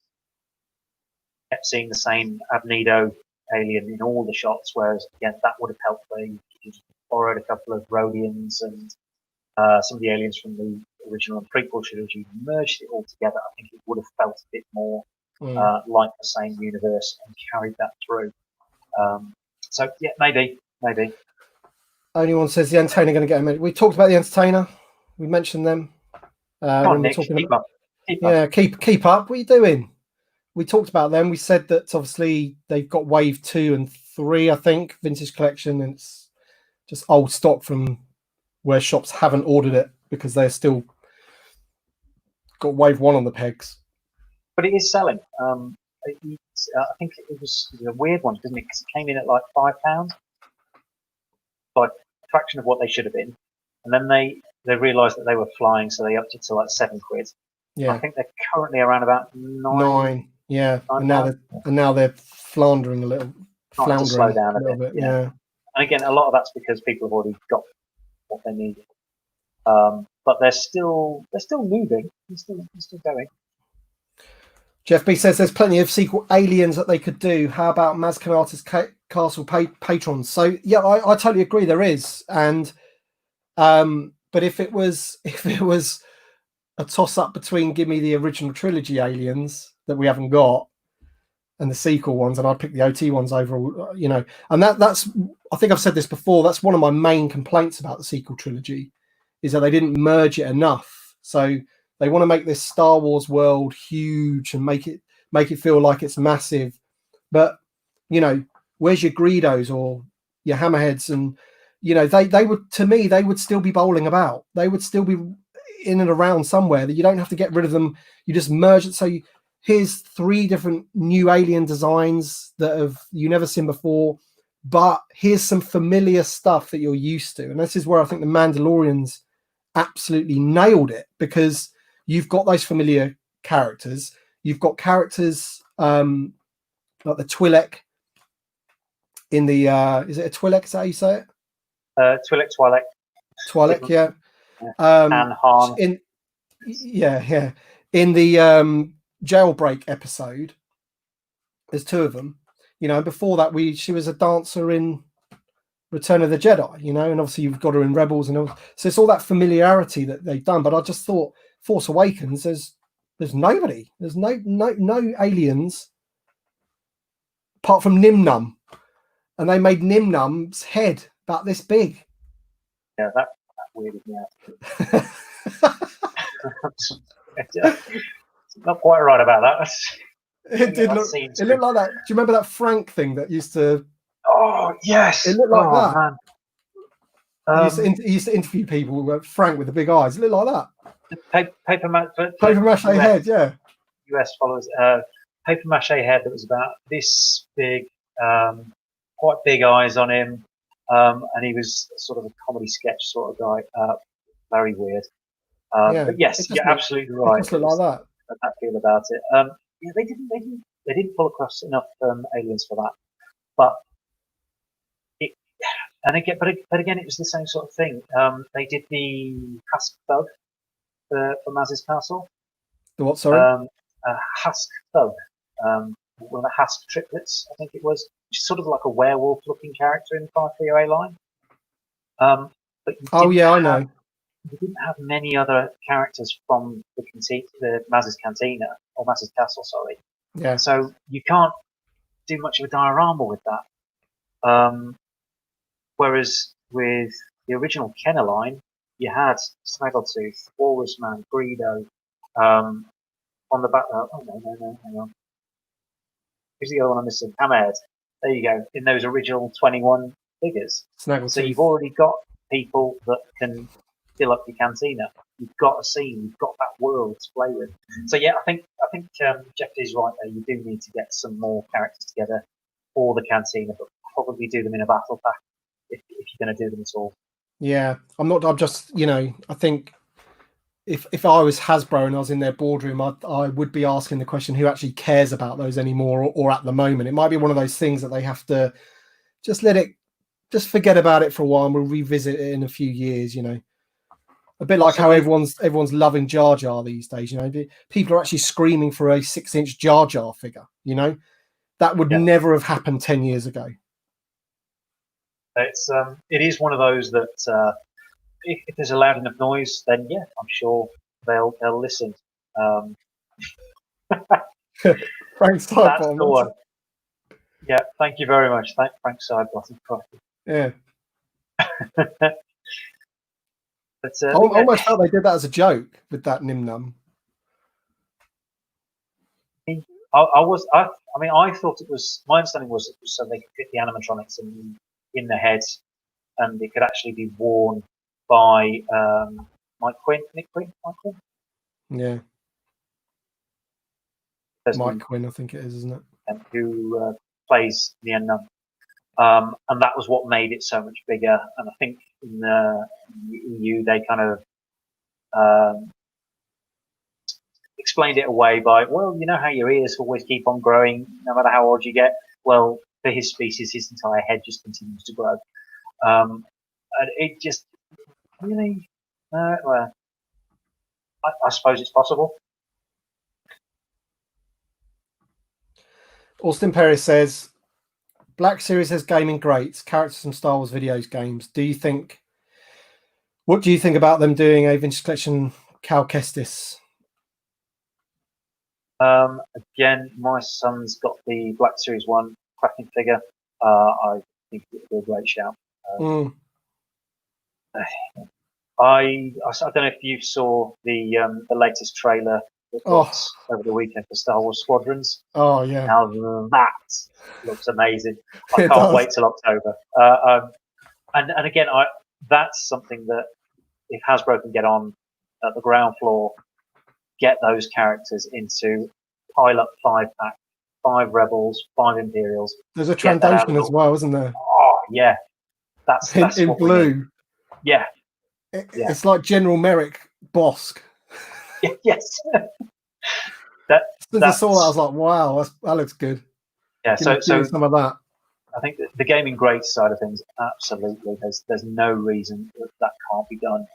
kept seeing the same Abnido alien in all the shots, whereas again that would have helped. They borrowed a couple of Rhodians and some of the aliens from the original and prequel trilogy, merged it all together. I think it would have felt a bit more like the same universe and carried that through. So yeah, maybe. Only one says the Entertainer going to get him. We talked about the Entertainer. We mentioned them. Nick, keep up. Keep up. What are you doing? We talked about them. We said that obviously they've got wave 2 and 3, I think, vintage collection, and it's just old stock from where shops haven't ordered it because they're still got wave 1 on the pegs. But it is selling. I think it was a weird one, didn't it? Because it came in at like £5, like a fraction of what they should have been, and then they realised that they were flying, so they upped it to like £7. Yeah, I think they're currently around about 9. Yeah, and now they're floundering a little. To slow down a bit. Yeah. And again, a lot of that's because people have already got what they need. But they're still moving. They're still going. Jeff B says there's plenty of sequel aliens that they could do. How about Maz Kanata's Castle patrons? So yeah, I totally agree. There is, and but if it was a toss up between give me the original trilogy aliens that we haven't got and the sequel ones, and I'd pick the OT ones over, you know. And that's I think I've said this before. That's one of my main complaints about the sequel trilogy, is that they didn't merge it enough. So they want to make this Star Wars world huge and make it feel like it's massive, but you know, where's your Greedos or your Hammerheads? And you know, they would, to me, they would still be bowling about. They would still be in and around somewhere. That you don't have to get rid of them. You just merge it. So here's 3 different new alien designs that you never seen before, but here's some familiar stuff that you're used to. And this is where I think the Mandalorians absolutely nailed it, because you've got those familiar characters. You've got characters like the Twi'lek in the is it a Twi'lek? Is that how you say it? Twi'lek, yeah. And Han. In the Jailbreak episode, there's 2 of them, you know. And before that, she was a dancer in Return of the Jedi, you know, and obviously you've got her in Rebels and all. So it's all that familiarity that they've done. But I just thought Force Awakens, there's nobody, there's no aliens apart from Nim Num, and they made Nim Num's head about this big. Yeah, that weirded me out. Not quite right about that. It did look. It looked like that. Do you remember that Frank thing that used to? Oh yes. It looked like that. Man. He used to interview people. Frank with the big eyes. It looked like that. Paper mache head. Yeah. US followers. Paper mache head that was about this big. Quite big eyes on him. And he was sort of a comedy sketch sort of guy. Very weird. But yes, you're absolutely right. It just looked like that. That feel about it. Yeah, they didn't pull across enough aliens for that. But again, it was the same sort of thing. They did the Husk Thug for Maz's Castle. The what? Sorry. Husk Thug. One of the Husk triplets, I think it was. Which is sort of like a werewolf-looking character in the 5POA line. But I know. You didn't have many other characters from the Maz's Cantina or Maz's Castle, sorry. Yeah. So you can't do much of a diorama with that. Whereas with the original Kenner line, you had Snaggletooth, Walrus Man, Greedo, on the back. Oh no, hang on. Who's the other one I'm missing? Hammerhead. There you go. In those original 21 figures. Snaggletooth. So you've already got people that can fill up your cantina. You've got a scene. You've got that world to play with. So yeah, I think Jeff is right there. You do need to get some more characters together for the cantina, but probably do them in a battle pack if you're going to do them at all. Yeah, I'm just, I think if I was Hasbro and I was in their boardroom, I would be asking the question, who actually cares about those anymore, or at the moment? It might be one of those things that they have to just forget about it for a while, and we'll revisit it in a few years, A bit like how everyone's loving Jar Jar these days, People are actually screaming for a 6-inch Jar Jar figure, That would never have happened 10 years ago. It is one of those that if there's a loud enough noise, then yeah, I'm sure they'll listen. Frank's That's the one. Yeah, thank you very much. Thank Frank Sidebottom. Yeah. But, I almost felt they did that as a joke with that Nim Num. I thought it was. My understanding was it was so they could fit the animatronics in the heads, and it could actually be worn by Nick Quinn. Yeah. Mike Quinn, I think it is, isn't it? Who plays the Num. And that was what made it so much bigger. And I think in the EU they kind of explained it away by, well, you know how your ears always keep on growing no matter how old you get? Well, for his species, his entire head just continues to grow. And it just really, well, I suppose it's possible. Austin Perry says, Black Series has gaming greats, characters from Star Wars videos games. What do you think about them doing a vintage collection Cal Kestis? Again, my son's got the Black Series 1 cracking figure. I think it would be a great shout. I don't know if you saw the latest trailer over the weekend for Star Wars Squadrons. Oh yeah. Now that looks amazing. I can't wait till October. And again, that's something that if Hasbro can get on at the ground floor, get those characters into pile up 5-pack, 5 Rebels, 5 Imperials. There's a Trandoshan as well, isn't there? Oh yeah, that's in blue. Yeah. It's like General Merrick Bossk. Yes. Since I saw that, I was like, wow, that looks good. Yeah, so some of that. I think the gaming great side of things, absolutely. There's no reason that can't be done,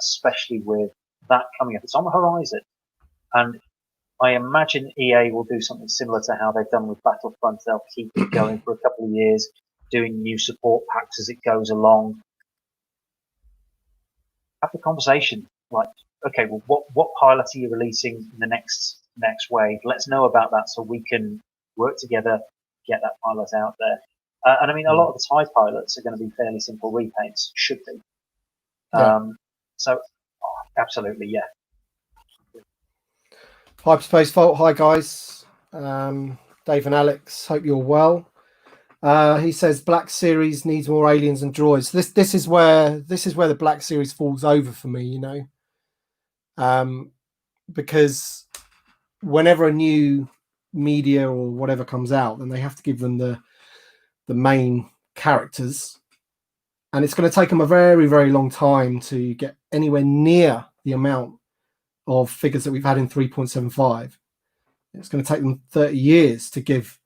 especially with that coming up. It's on the horizon. And I imagine EA will do something similar to how they've done with Battlefront. They'll keep it going for a couple of years, doing new support packs as it goes along. Have the conversation, like, okay, well, what pilot are you releasing in the next wave? Let's know about that so we can work together, get that pilot out there. And I mean, a lot of the TIE pilots are going to be fairly simple repaints, should be. So, absolutely, yeah. Hyperspace Fault, hi guys. Dave and Alex, hope you're well. He says Black Series needs more aliens and droids. This is where the Black Series falls over for me, you know, because whenever a new media or whatever comes out, then they have to give them the main characters, and it's going to take them a very, very long time to get anywhere near the amount of figures that we've had in 3.75. It's going to take them 30 years to give,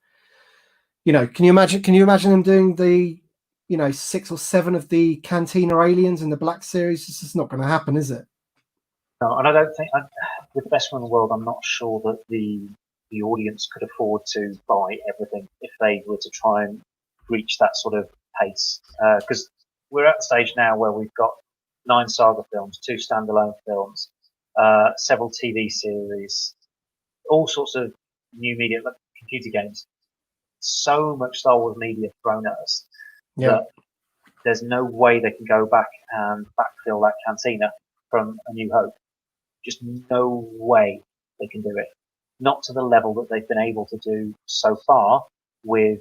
you know, can you imagine them doing the, you know, 6 or 7 of the Cantina aliens in the Black Series? This is not going to happen, is it? No, and I don't think, with the best one in the world, I'm not sure that the audience could afford to buy everything if they were to try and reach that sort of pace. Because we're at the stage now where we've got 9 saga films, 2 standalone films, several TV series, all sorts of new media, like computer games. So much Star Wars media thrown at us that there's no way they can go back and backfill that cantina from A New Hope. Just no way they can do it. Not to the level that they've been able to do so far with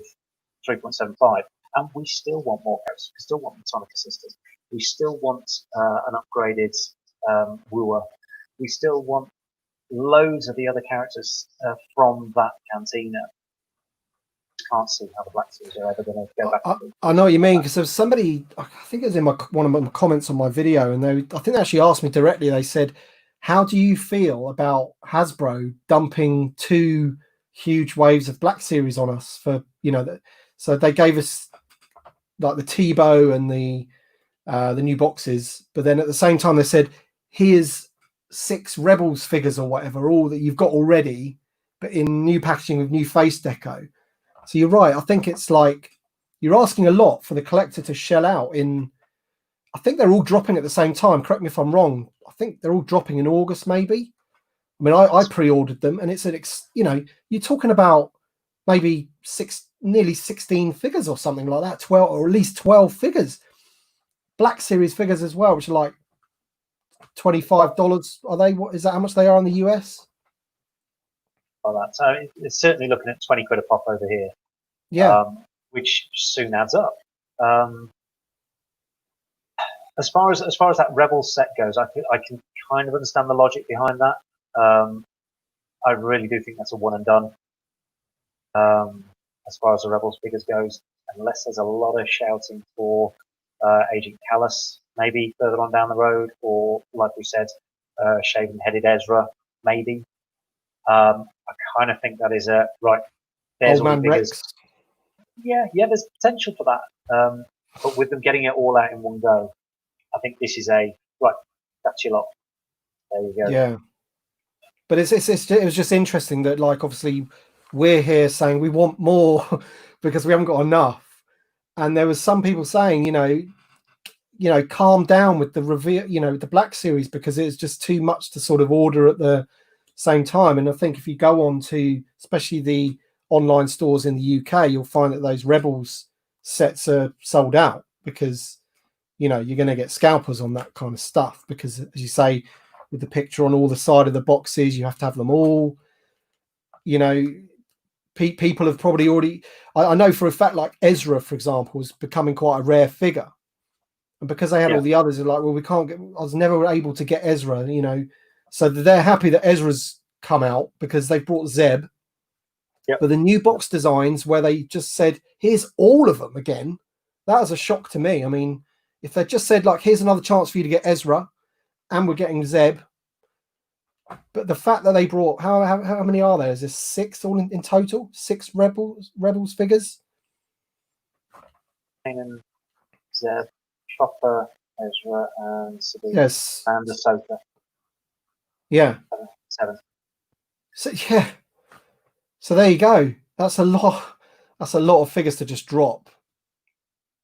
3.75. And we still want more characters. We still want the Sonic Sisters. We still want an upgraded Wooer. We still want loads of the other characters from that cantina. Can't see how the Black Series are ever going to go back. I know what you mean, because there was somebody, I think it was in one of my comments on my video, and I think they actually asked me directly. They said, how do you feel about Hasbro dumping 2 huge waves of Black Series on us for, you know, so they gave us like the Tebow and the new boxes, but then at the same time they said, here's 6 Rebels figures or whatever, all that you've got already, but in new packaging with new face deco. So you're right. I think it's like you're asking a lot for the collector to shell out in. I think they're all dropping at the same time. Correct me if I'm wrong. I think they're all dropping in August, maybe. I mean, I pre-ordered them, and it's you know, you're talking about maybe nearly 16 figures or something like that, 12 or at least 12 figures, Black Series figures as well, which are like $25. Are they? What is that? How much they are in the US? That. So it's certainly looking at 20 quid a pop over here. Yeah. Which soon adds up. As far as that Rebel set goes, I can kind of understand the logic behind that. I really do think that's a one and done. As far as the Rebels figures goes, unless there's a lot of shouting for Agent Callus, maybe further on down the road, or like we said, shaven-headed Ezra, maybe. I kind of think that is a right. There's Old all the Man figures. Rex. Yeah, there's potential for that. But with them getting it all out in one go, I think this is a right. That's your lot. There you go. Yeah, but it was just interesting that, like, obviously we're here saying we want more because we haven't got enough, and there was some people saying, you know, calm down with the reveal, you know, the Black Series, because it's just too much to sort of order at the same time. And I think if you go on to especially the online stores in the UK, you'll find that those Rebels sets are sold out, because, you know, you're going to get scalpers on that kind of stuff, because, as you say, with the picture on all the side of the boxes, you have to have them all. You know, people have probably already, I know for a fact, like Ezra, for example, is becoming quite a rare figure. And because they had all the others, they're like, well, we can't get, I was never able to get Ezra, you know. So they're happy that Ezra's come out because they brought Zeb. But the new box designs where they just said, here's all of them again, that was a shock to me. I mean, if they just said, like, here's another chance for you to get Ezra, and we're getting Zeb. But the fact that they brought, how many are there? Is there 6 all in total? 6 Rebels figures? Kanan, Zeb, Chopper, Ezra, and Sabine. Yes. And Ahsoka. Yeah. 7. So yeah. So there you go. That's a lot. That's a lot of figures to just drop.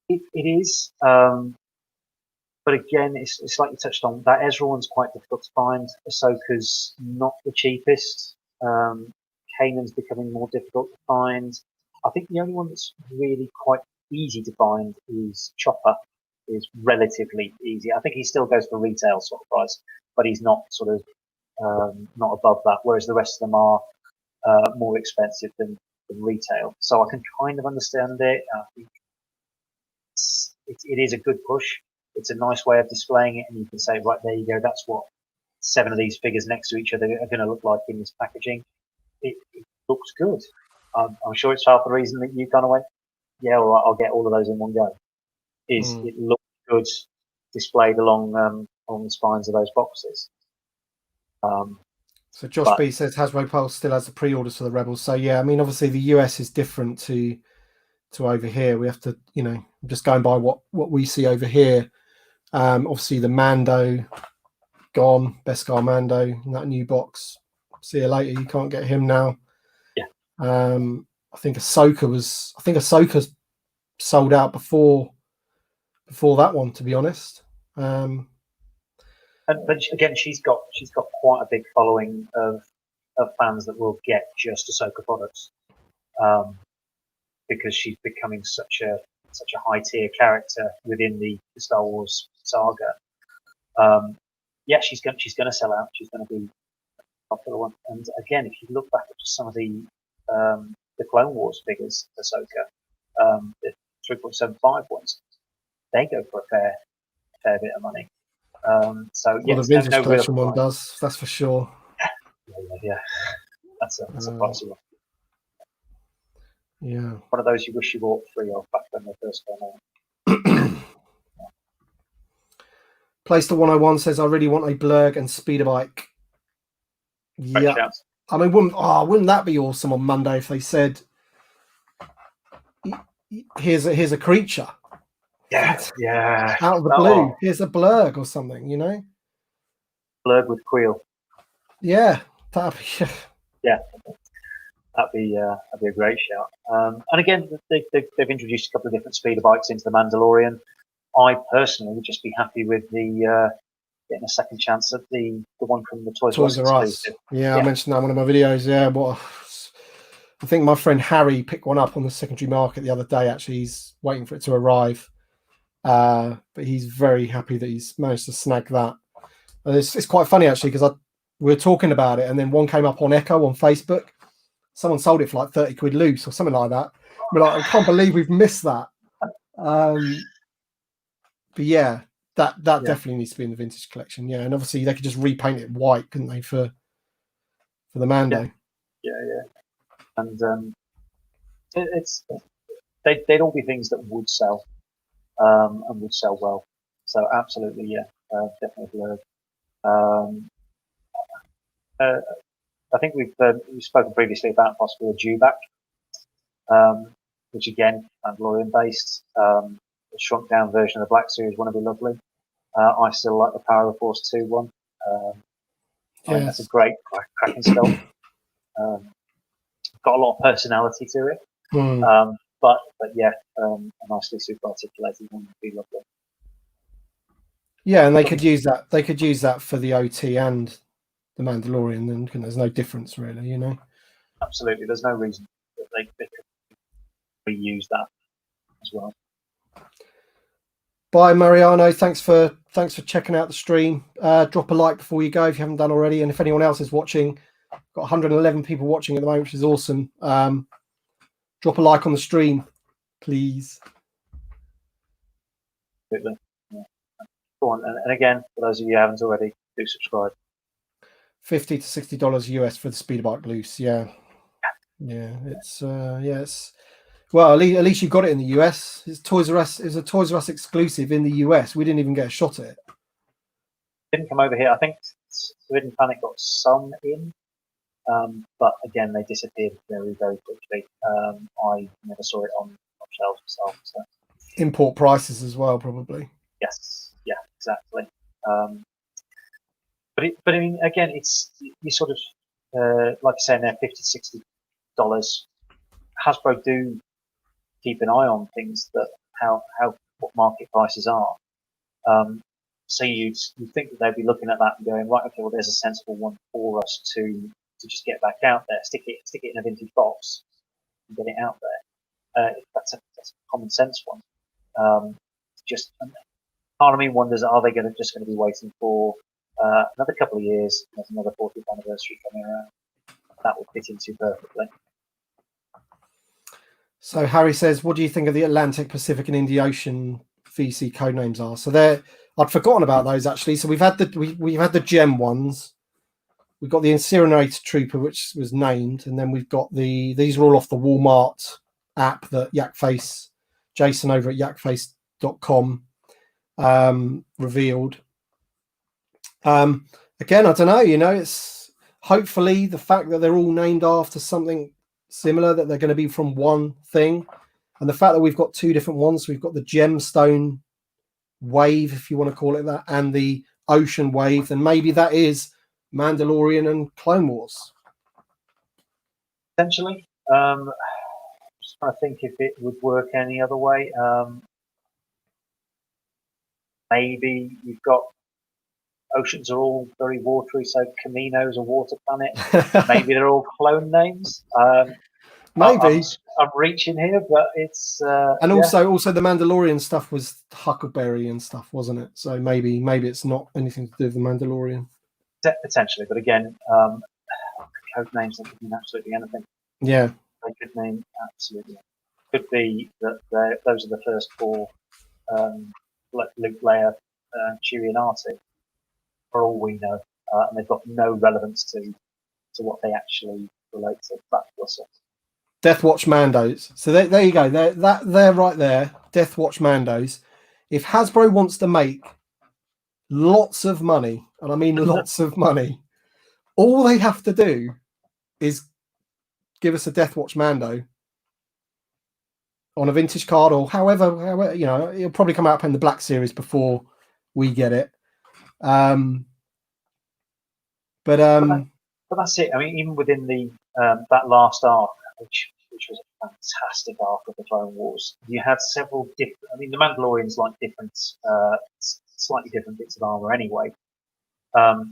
It is. But again, it's like you touched on. That Ezra one's quite difficult to find. Ahsoka's not the cheapest. Kanan's becoming more difficult to find. I think the only one that's really quite easy to find is Chopper. Is relatively easy. I think he still goes for retail sort of price, but he's not sort of not above that. Whereas the rest of them are more expensive than retail. So I can kind of understand it. I think it is a good push. It's a nice way of displaying it, and you can say, right, there you go. That's what 7 of these figures next to each other are going to look like in this packaging. It looks good. I'm sure it's half the reason that you kind of went, yeah, all right, I'll get all of those in one go. It looks good displayed along the spines of those boxes. So Josh B says Hasbro Pulse still has the pre-orders for the Rebels. So yeah, I mean, obviously the US is different to over here. We have to, you know, just going by what we see over here. Obviously the Mando gone, Beskar Mando in that new box. See you later. You can't get him now. Yeah. I think Ahsoka's sold out before that one, to be honest. But again, she's got quite a big following of fans that will get just Ahsoka products, because she's becoming such a high tier character within the Star Wars saga. Yeah, she's going to sell out. She's going to be a popular one. And again, if you look back at some of the Clone Wars figures, Ahsoka, the 3.75 ones, they go for a fair bit of money. So yeah, well, the vintage collection one does, that's for sure. Yeah. That's a pricey one. Yeah. One of those you wish you bought 3 of back when they first came out. Place to 101 says, I really want a Blurg and speeder bike. Yeah. I mean, wouldn't that be awesome on Monday if they said, here's a creature. Yeah. Out of the blue. Here's a Blurg or something, you know? Blurg with Queel. Yeah. That'd be That'd be a great shout. And again, they've introduced a couple of different speeder bikes into the Mandalorian. I personally would just be happy with the getting a second chance at the one from the Toys R Us. Yeah, I mentioned that in one of my videos. Yeah, I think my friend Harry picked one up on the secondary market the other day. Actually, he's waiting for it to arrive, but he's very happy that he's managed to snag that. And it's quite funny actually because we were talking about it, and then one came up on Echo on Facebook. Someone sold it for like 30 quid loose or something like that. We're like, I can't believe we've missed that. But yeah, that definitely needs to be in the vintage collection. Yeah, and obviously they could just repaint it white, couldn't they, for the Mando? Yeah. And they'd all be things that would sell, and would sell well. So absolutely, yeah, definitely. I think we've spoken previously about possibly a Dewback, which again, Mandalorian based. A shrunk down version of the Black Series want to be lovely. I still like the Power of the Force 2 one. I think that's a great cracking sculpt. Got a lot of personality to it. But yeah, a nicely super articulated one would be lovely. Yeah, and they could use that. They could use that for the OT and the Mandalorian. Then there's no difference really, you know. Absolutely, there's no reason that they could reuse that as well. Bye, Mariano. Thanks for checking out the stream. Drop a like before you go if you haven't done already, and if anyone else is watching, got 111 people watching at the moment, which is awesome. Drop a like on the stream, please. Yeah. Go on, and again, for those of you who haven't already, do subscribe. $50 to $60 US for the speeder bike loose. Yeah. It's well, at least you got it in the US. It's Toys R Us. It's a Toys R Us exclusive in the US. We didn't even get a shot at it. Didn't come over here. I think Forbidden Planet got some in, but again, they disappeared very, very quickly. I never saw it on shelves myself. So. Import prices as well, probably. Yes, yeah, exactly. But I mean, again, it's you sort of like you're saying there, $50 to $60. Hasbro do keep an eye on things that what market prices are. So you think that they'd be looking at that and going, right, okay, well, there's a sensible one for us to just get back out there, stick it in a vintage box, and get it out there. That's a common sense one. Just part of me wonders, are they just going to be waiting for another couple of years? There's another 40th anniversary coming around. That would fit into perfectly. So Harry says, what do you think of the Atlantic, Pacific, and Indian Ocean VC codenames are? So I'd forgotten about those actually. So we've had the gem ones. We've got the Incinerator Trooper, which was named, and then we've got these are all off the Walmart app that Yakface, Jason over at yakface.com revealed. Again, I don't know, it's hopefully the fact that they're all named after something similar, that they're going to be from one thing, and the fact that we've got two different ones. We've got the gemstone wave, if you want to call it that, and the ocean wave, and maybe that is Mandalorian and Clone Wars. Essentially, just trying to think if it would work any other way. Maybe you've got oceans are all very watery, so Kamino's a water planet. Maybe they're all clone names. Maybe I'm reaching here, but it's and also the Mandalorian stuff was Huckleberry and stuff, wasn't it? So maybe it's not anything to do with the Mandalorian. Potentially, but again, code names that could mean absolutely anything. Yeah, they could mean absolutely. Could be that those are the first four, Luke, Leia, Chewie, and Artie, for all we know, and they've got no relevance to what they actually relate to. Back to us. Death Watch Mandos. So there you go. They're right there. Death Watch Mandos. If Hasbro wants to make lots of money, and I mean lots of money, all they have to do is give us a Death Watch Mando on a vintage card, or however it'll probably come out in the Black Series before we get it. But that's it. I mean, even within the that last arc, which was a fantastic arc of the Clone Wars, you had several different. I mean, the Mandalorians like different, slightly different bits of armor anyway.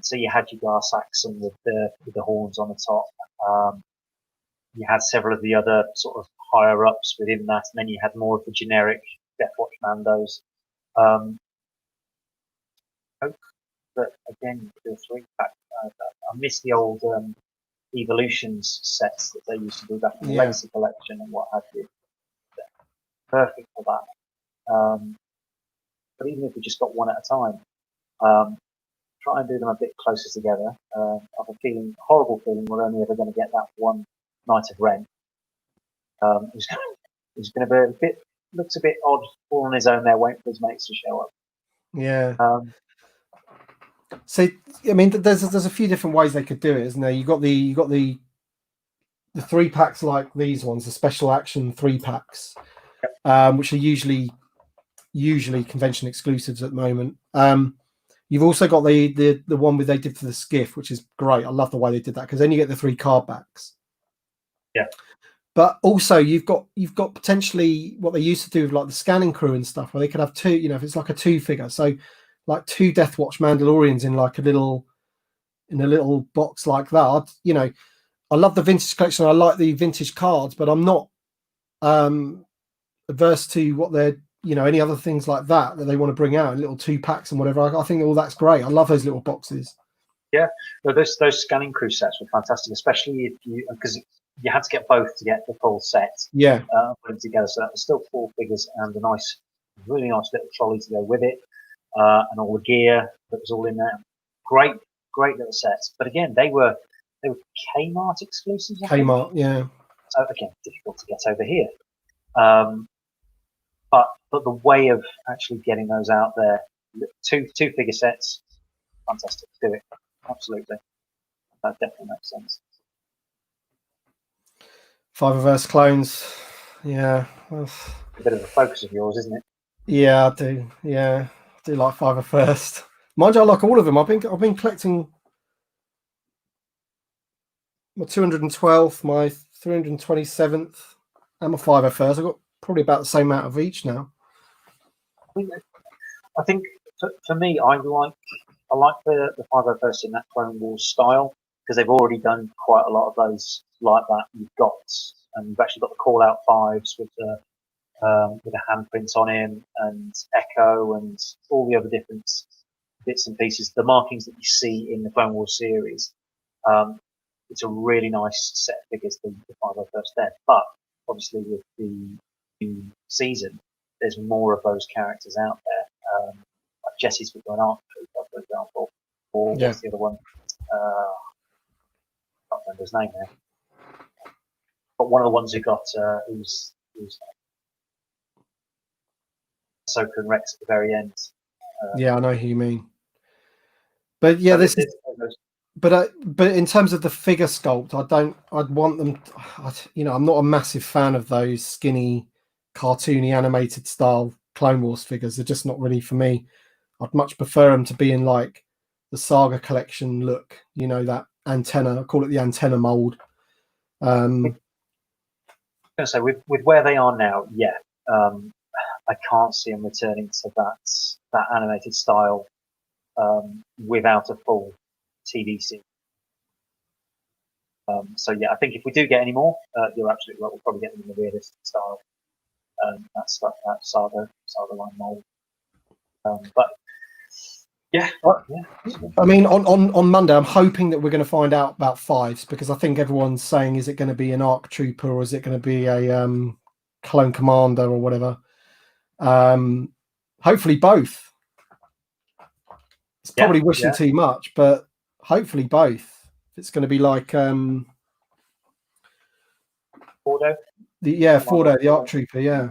So you had your Gar Saxon with the horns on the top. You had several of the other sort of higher ups within that, and then you had more of the generic Death Watch Mandos. Hope that again, the 3-pack. I miss the old Evolutions sets that they used to do back in the Legacy collection and what have you. Perfect for that. But even if we just got one at a time, try and do them a bit closer together. I have a horrible feeling we're only ever going to get that one Knight of Ren. It's going to be a bit, looks a bit odd, all on his own there, waiting for his mates to show up. Yeah. So I mean, there's a few different ways they could do it, isn't there? You got the 3-packs like these ones, the special action 3-packs, which are usually convention exclusives at the moment. You've also got the one they did for the skiff, which is great. I love the way they did that, because then you get the 3 card backs. Yeah. But also you've got potentially what they used to do with like the scanning crew and stuff, where they could have 2, if it's like a 2-figure. So like 2 Death Watch Mandalorians in like a little box like that. I love the vintage collection. I like the vintage cards, but I'm not averse to what they're any other things like that they want to bring out, little 2-packs and whatever. I think all that's great. I love those little boxes. Yeah, those scanning crew sets were fantastic, especially because you had to get both to get the full set. Yeah, put them together. So that was still 4 figures and a really nice little trolley to go with it, and all the gear that was all in there. Great little sets. But again, they were Kmart exclusives. Kmart, yeah. So again, difficult to get over here. But the way of actually getting those out there, 2 figure sets, fantastic. Do it. Absolutely. That definitely makes sense. Fiververse clones. Yeah. A bit of a focus of yours, isn't it? Yeah, I do. Yeah. I do like Fiververse. Mind you, I like all of them. I've been collecting my 212th, my 327th, and my Fiververse. I've got probably about the same amount of each now. I think for me, I like the Fiververse in that Clone Wars style, because they've already done quite a lot of those like that. You've got and you've actually got the call out fives with the handprints on him, and Echo, and all the other different bits and pieces, the markings that you see in the Clone Wars series. It's a really nice set of figures, the 501st Dead. But obviously, with the new season, there's more of those characters out there. Like Jesse's got an Arc Trooper, for example, or what's the other one? I can't remember his name now. But one of the ones who got who's Ahsoka and Rex at the very end. Yeah, I know who you mean. But yeah, this is. But in terms of the figure sculpt, I'd want them. I'm not a massive fan of those skinny, cartoony, animated style Clone Wars figures. They're just not really for me. I'd much prefer them to be in like the Saga collection look. You know, that antenna. I call it the antenna mold. I'm going to say with where they are now, I can't see them returning to that animated style without a full TV series. I think if we do get any more, you're absolutely right. We'll probably get them in the realistic style. That Saga line mold. I mean, on Monday, I'm hoping that we're going to find out about fives, because I think everyone's saying, is it going to be an ARC Trooper or is it going to be a Clone Commander or whatever? Hopefully both. It's probably wishing too much, but hopefully both. If it's going to be like Fordo. Fordo, the ARC Trooper, yeah.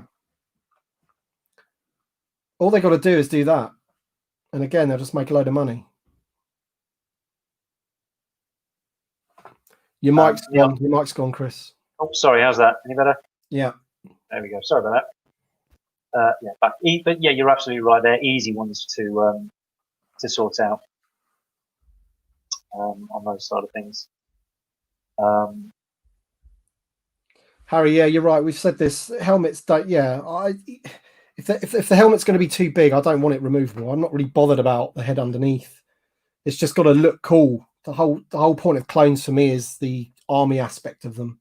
All they got to do is do that. And again, they'll just make a load of money. Your mic's gone. Your mic's gone, Chris. Oh, sorry. How's that? Any better? Yeah. There we go. Sorry about that. But you're absolutely right. They're easy ones to sort out on those sort of things. Harry, yeah, you're right. We've said this. Helmets don't. Yeah, if the helmet's going to be too big, I don't want it removable. I'm not really bothered about the head underneath. It's just got to look cool. The whole point of clones for me is the army aspect of them,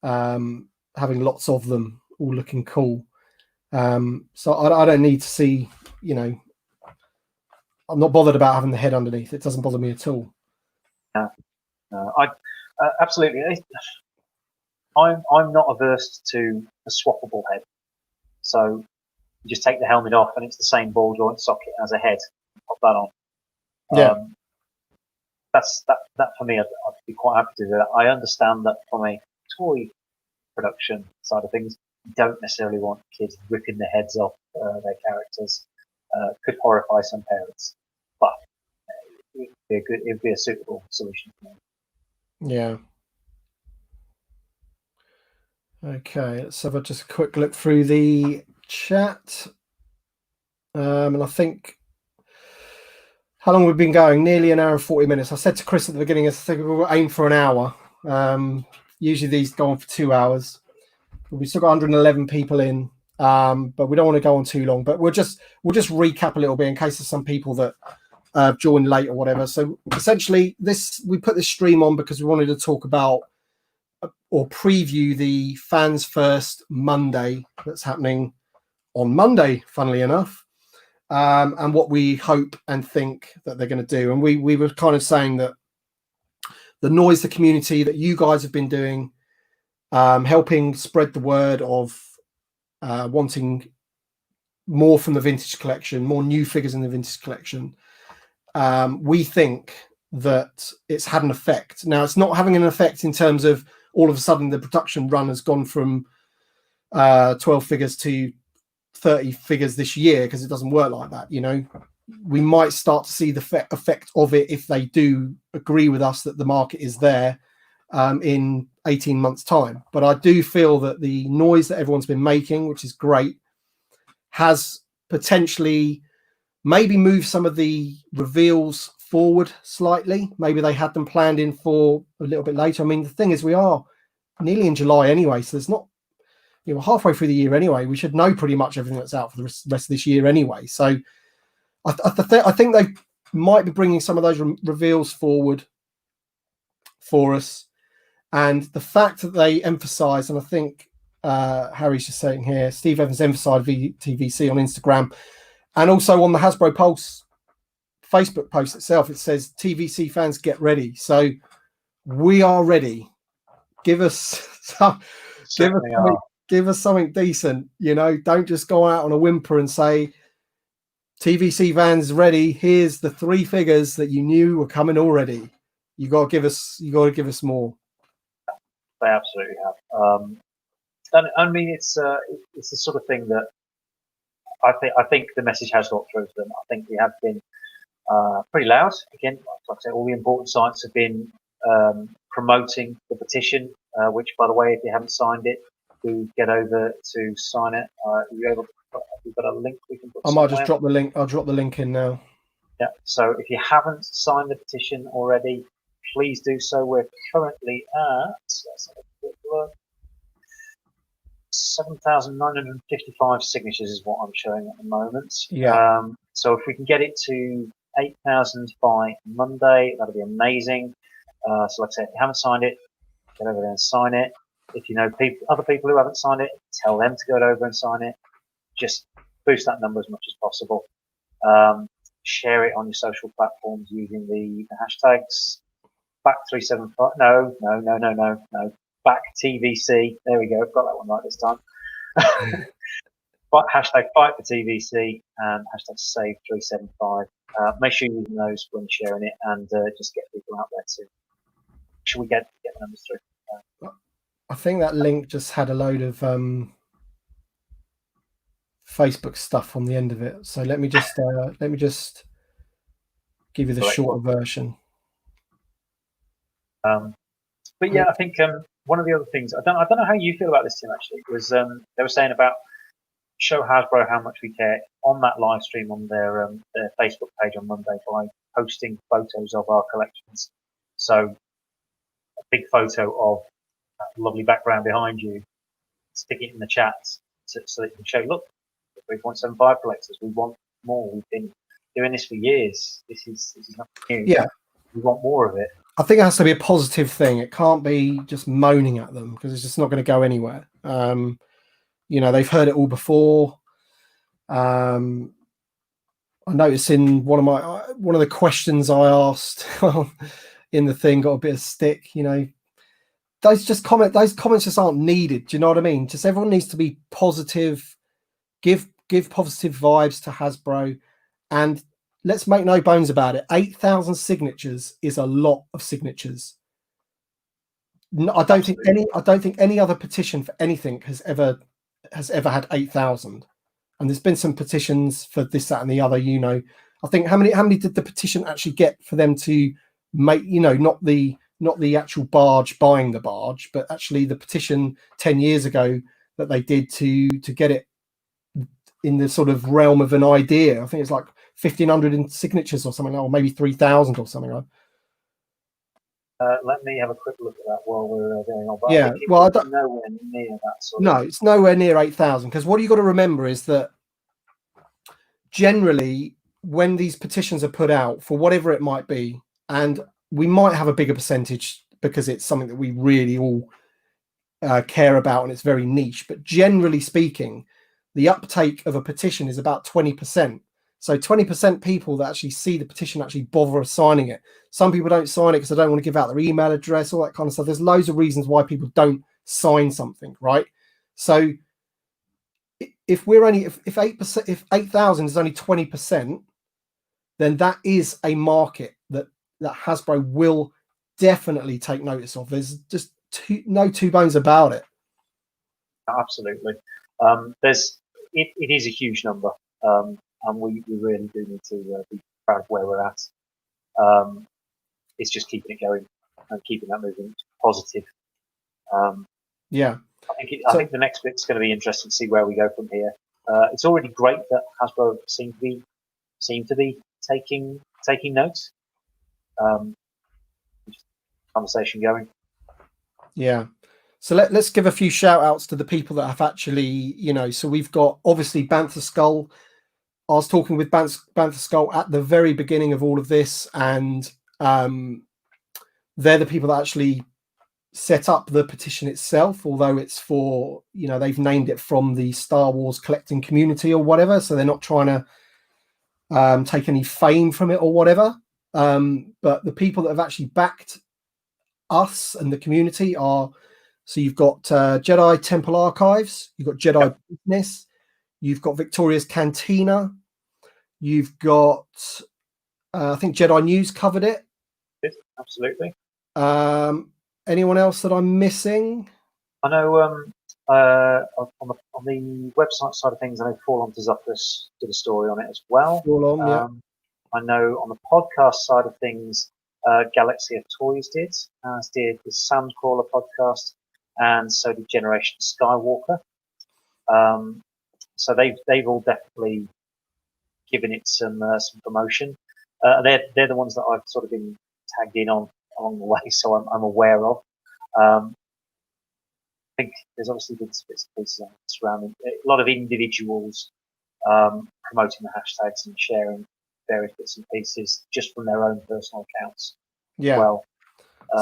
having lots of them all looking cool. So I don't need to see. I'm not bothered about having the head underneath. It doesn't bother me at all. I absolutely. I'm not averse to a swappable head. So you just take the helmet off, and it's the same ball joint socket as a head. Pop that on. Yeah. That for me. I'd be quite happy to do that. I understand that from a toy production side of things, you don't necessarily want kids ripping the heads off their characters. Could horrify some parents, but it'd be a suitable solution for me. Yeah. Okay, let's have just a quick look through the chat. And I think, how long we've been going? Nearly an hour and 40 minutes. I said to Chris at the beginning, I think we'll aim for an hour. Usually these go on for 2 hours. We've still got 111 people in, but we don't want to go on too long. But we'll just recap a little bit in case there's some people that joined late or whatever. So essentially, we put this stream on because we wanted to talk about or preview the Fans First Monday that's happening on Monday, funnily enough, and what we hope and think that they're going to do. And we were kind of saying that the noise, the community that you guys have been doing, helping spread the word of wanting more from the vintage collection, more new figures in the vintage collection. We think that it's had an effect. Now, it's not having an effect in terms of all of a sudden the production run has gone from 12 figures to 30 figures this year, because it doesn't work like that. We might start to see the effect of it if they do agree with us that the market is there in 18 months' time. But I do feel that the noise that everyone's been making, which is great, has potentially maybe moved some of the reveals forward slightly. Maybe they had them planned in for a little bit later. I mean, the thing is, we are nearly in July anyway, so there's not, halfway through the year anyway. We should know pretty much everything that's out for the rest of this year anyway. So I think they might be bringing some of those reveals forward for us. And the fact that they emphasize, and I think Harry's just saying here, Steve Evans emphasized TVC on Instagram, and also on the Hasbro Pulse Facebook post itself, it says TVC fans get ready. So we are ready. Give us give us something decent, you know. Don't just go out on a whimper and say TVC fans ready. Here's the 3 figures that you knew were coming already. You got to give us more. They absolutely have. And I mean, it's the sort of thing that I think the message has got through to them. I think we have been pretty loud. Again, like I said, all the important sites have been promoting the petition, which, by the way, if you haven't signed it, do get over to sign it. Are you able to have you got a link we can put? I might just drop the link. I'll drop the link in now. Yeah. So if you haven't signed the petition already, please do so. We're currently at 7,955 signatures is what I'm showing at the moment. Yeah. So if we can get it to 8,000 by Monday, that'll be amazing. So like I said, if you haven't signed it, get over there and sign it. If you know other people who haven't signed it, tell them to go over and sign it. Just boost that number as much as possible. Share it on your social platforms using the hashtags back375. No. Back TVC. There we go. I've got that one right this time. Hashtag fight for TVC and hashtag save 375. Make sure you're using those when sharing it, and just get people out there too. Should we get the numbers through? I think that link just had a load of Facebook stuff on the end of it. So let me just give you the shorter version. But yeah, I think one of the other things I don't know how you feel about this, Tim. Actually, was they were saying about show Hasbro how much we care on that live stream on their Facebook page on Monday by posting photos of our collections. So a big photo of that lovely background behind you, stick it in the chat so that you can show, look, 3.75 collectors, we want more. We've been doing this for years. This is nothing new. Yeah, we want more of it. I think it has to be a positive thing. It can't be just moaning at them, because it's just not going to go anywhere. You know, they've heard it all before. I noticed in one of the questions I asked in the thing got a bit of stick. You know, those comments just aren't needed. Do you know what I mean? Just everyone needs to be positive, give positive vibes to Hasbro, and let's make no bones about it. 8,000 signatures is a lot of signatures. I don't think any other petition for anything has ever had 8,000. And there's been some petitions for this, that, and the other. You know, I think how many did the petition actually get for them to make? You know, not the actual barge buying the barge, but actually the petition 10 years ago that they did to get it in the sort of realm of an idea. I think it's like 1,500 signatures or something, or maybe 3,000 or something like. Let me have a quick look at that while we're going on. But yeah, well, I don't, nowhere near that sort. No, it's nowhere near 8,000, because what you got to remember is that generally when these petitions are put out for whatever it might be, and we might have a bigger percentage because it's something that we really all care about and it's very niche, but generally speaking, the uptake of a petition is about 20%. So 20% people that actually see the petition actually bother signing it. Some people don't sign it because they don't want to give out their email address, all that kind of stuff. There's loads of reasons why people don't sign something, right? So if 8,000 is only 20%, then that is a market that Hasbro will definitely take notice of. There's just no two bones about it. Absolutely. It is a huge number. And we really do need to be proud of where we're at. It's just keeping it going and keeping that moving positive. Yeah, I think the next bit's going to be interesting to see where we go from here. It's already great that Hasbro seem to be taking notes. Conversation going. Yeah. So let's give a few shout outs to the people that have actually, you know, so we've got obviously Bantha Skull. I was talking with Bantha Skull at the very beginning of all of this, and they're the people that actually set up the petition itself, although it's for, they've named it from the Star Wars collecting community or whatever, so they're not trying to take any fame from it or whatever. But the people that have actually backed us and the community are, so you've got Jedi Temple Archives, you've got Jedi Business, you've got Victoria's Cantina, you've got I think Jedi News covered it. Yes, absolutely. Anyone else that I'm missing? I know on the website side of things, I know Fall On to Zuckus did a story on it as well. Yeah. I know on the podcast side of things, Galaxy of Toys did, as did the Sandcrawler podcast, and so did Generation Skywalker. So they've all definitely given it some promotion. They're the ones that I've sort of been tagged in on along the way, so I'm aware of. I think there's obviously been bits and pieces surrounding a lot of individuals promoting the hashtags and sharing various bits and pieces just from their own personal accounts. Yeah. Well,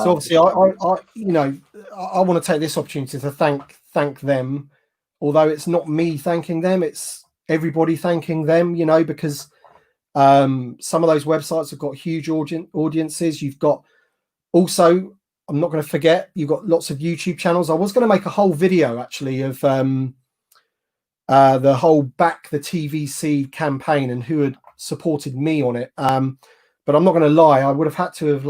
so obviously, I want to take this opportunity to thank them, although it's not me thanking them, it's everybody thanking them. Because some of those websites have got huge audiences. You've got also, I'm not going to forget, you've got lots of YouTube channels. I was going to make a whole video actually of the whole Back the TVC campaign and who had supported me on it. But I'm not going to lie, I would have had to have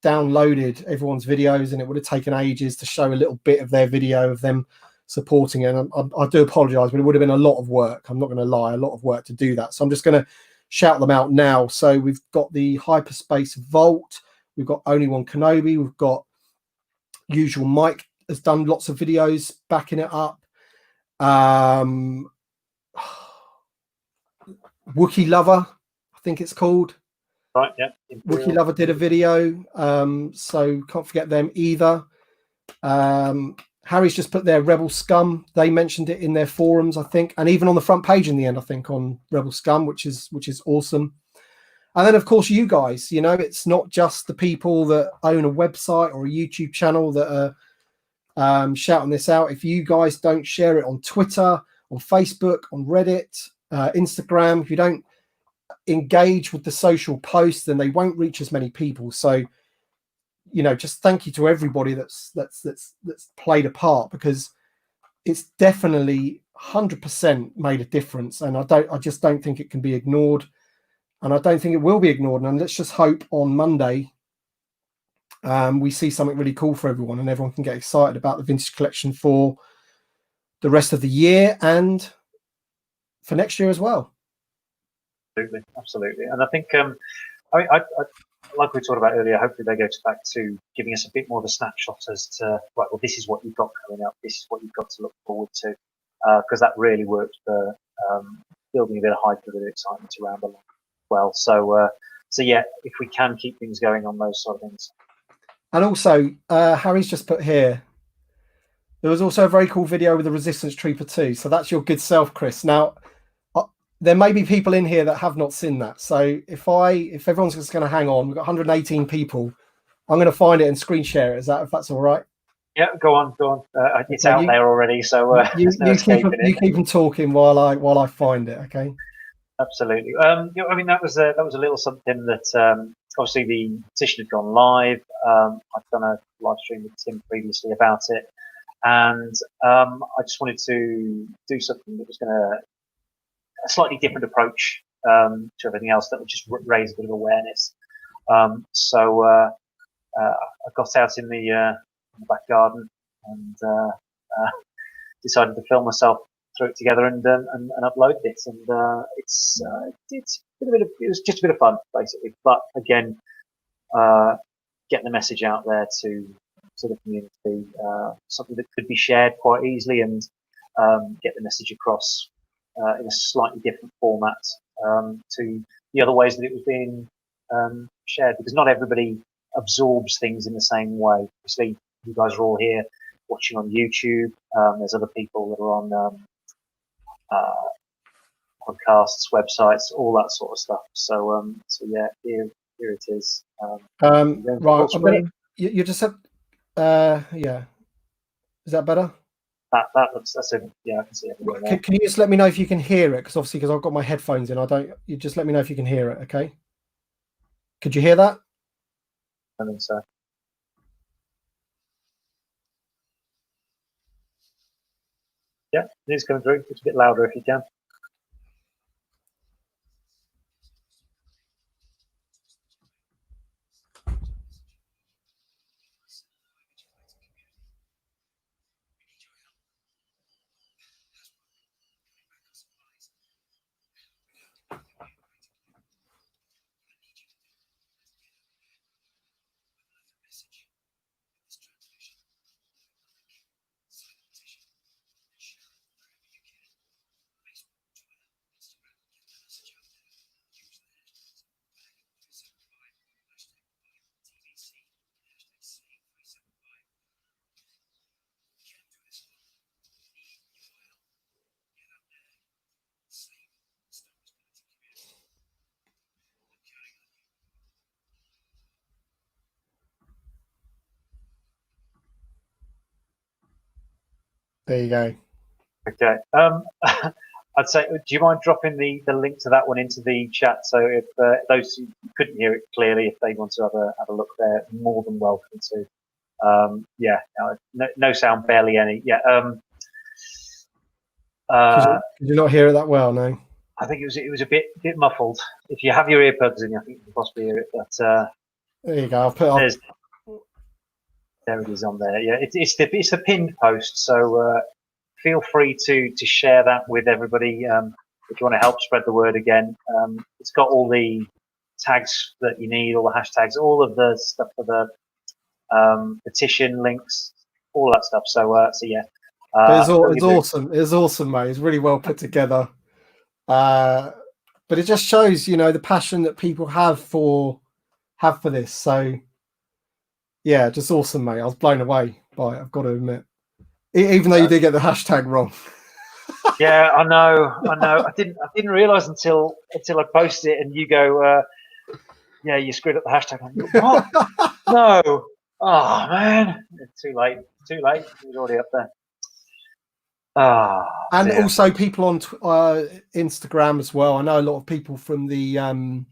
downloaded everyone's videos, and it would have taken ages to show a little bit of their video of them supporting it. And I do apologize, but it would have been a lot of work. I'm not going to lie, a lot of work to do that. So I'm just going to shout them out now. So we've got the Hyperspace Vault, we've got Only One Kenobi, we've got Usual Mike has done lots of videos backing it up. Wookiee Lover, I think it's called. Right, yeah. Imperial. Wookiee Lover did a video, so can't forget them either. Harry's just put their Rebel Scum. They mentioned it in their forums, I think, and even on the front page in the end, I think, on Rebel Scum, which is awesome. And then, of course, you guys. It's not just the people that own a website or a YouTube channel that are shouting this out. If you guys don't share it on Twitter, on Facebook, on Reddit, Instagram, if you don't engage with the social posts, then they won't reach as many people. So just thank you to everybody that's played a part, because it's definitely 100% made a difference, and I just don't think it can be ignored, and I don't think it will be ignored. And let's just hope on Monday we see something really cool for everyone, and everyone can get excited about the vintage collection for the rest of the year and for next year as well. Absolutely. And I think I like we talked about earlier, hopefully they go back to giving us a bit more of a snapshot as to, right, well, this is what you've got coming up, this is what you've got to look forward to, because that really worked for building a bit of hype, a bit of excitement around the line as well. So yeah, if we can keep things going on those sort of things. And also, Harry's just put here, there was also a very cool video with the Resistance Trooper too. So that's your good self, Chris. Now, there may be people in here that have not seen that. So if everyone's just going to hang on, we've got 118 people. I'm going to find it and screen share it. If that's all right? Yeah, go on. It's out there already, so you keep them talking while I find it. Okay. Absolutely. I mean, that was a little something that obviously the petition had gone live. I've done a live stream with Tim previously about it, and I just wanted to do something that was going to a slightly different approach to everything else that would just raise a bit of awareness. So I got out in the back garden and decided to film myself, throw it together, and upload it. And it was just a bit of fun, basically. But again, getting the message out there to the community, something that could be shared quite easily, and get the message across in a slightly different format to the other ways that it was being shared, because not everybody absorbs things in the same way. Obviously, you guys are all here watching on YouTube. There's other people that are on podcasts, websites, all that sort of stuff. So yeah, here it is. Right, you just said Yeah. Is that better? That looks, that's a, yeah, I can see everything there. Can you just let me know if you can hear it? Because obviously, because I've got my headphones in, I don't. You just let me know if you can hear it, okay? Could you hear that? I think so. Yeah, it is coming through. It's a bit louder if you can. There you go. Okay. I'd say, do you mind dropping the link to that one into the chat? So if those who couldn't hear it clearly, if they want to have a look there, more than welcome to. Yeah, no sound, barely any. Yeah. Could you not hear it that well? No. I think it was a bit muffled. If you have your earbuds in, I think you can possibly hear it. But there you go. I'll put on. There it is on there. Yeah, it's the pinned post. So feel free to share that with everybody if you want to help spread the word again. It's got all the tags that you need, all the hashtags, all of the stuff for the petition links, all that stuff. So yeah. It's awesome. It's awesome, mate. It's really well put together. But it just shows, you know, the passion that people have for this. So yeah, just awesome, mate. I was blown away by it, I've got to admit. Even though you did get the hashtag wrong. Yeah, I know. I didn't realise until I posted it and you go, yeah, you screwed up the hashtag. What? No. Oh man. Too late. It was already up there. And also people on Instagram as well. I know a lot of people from the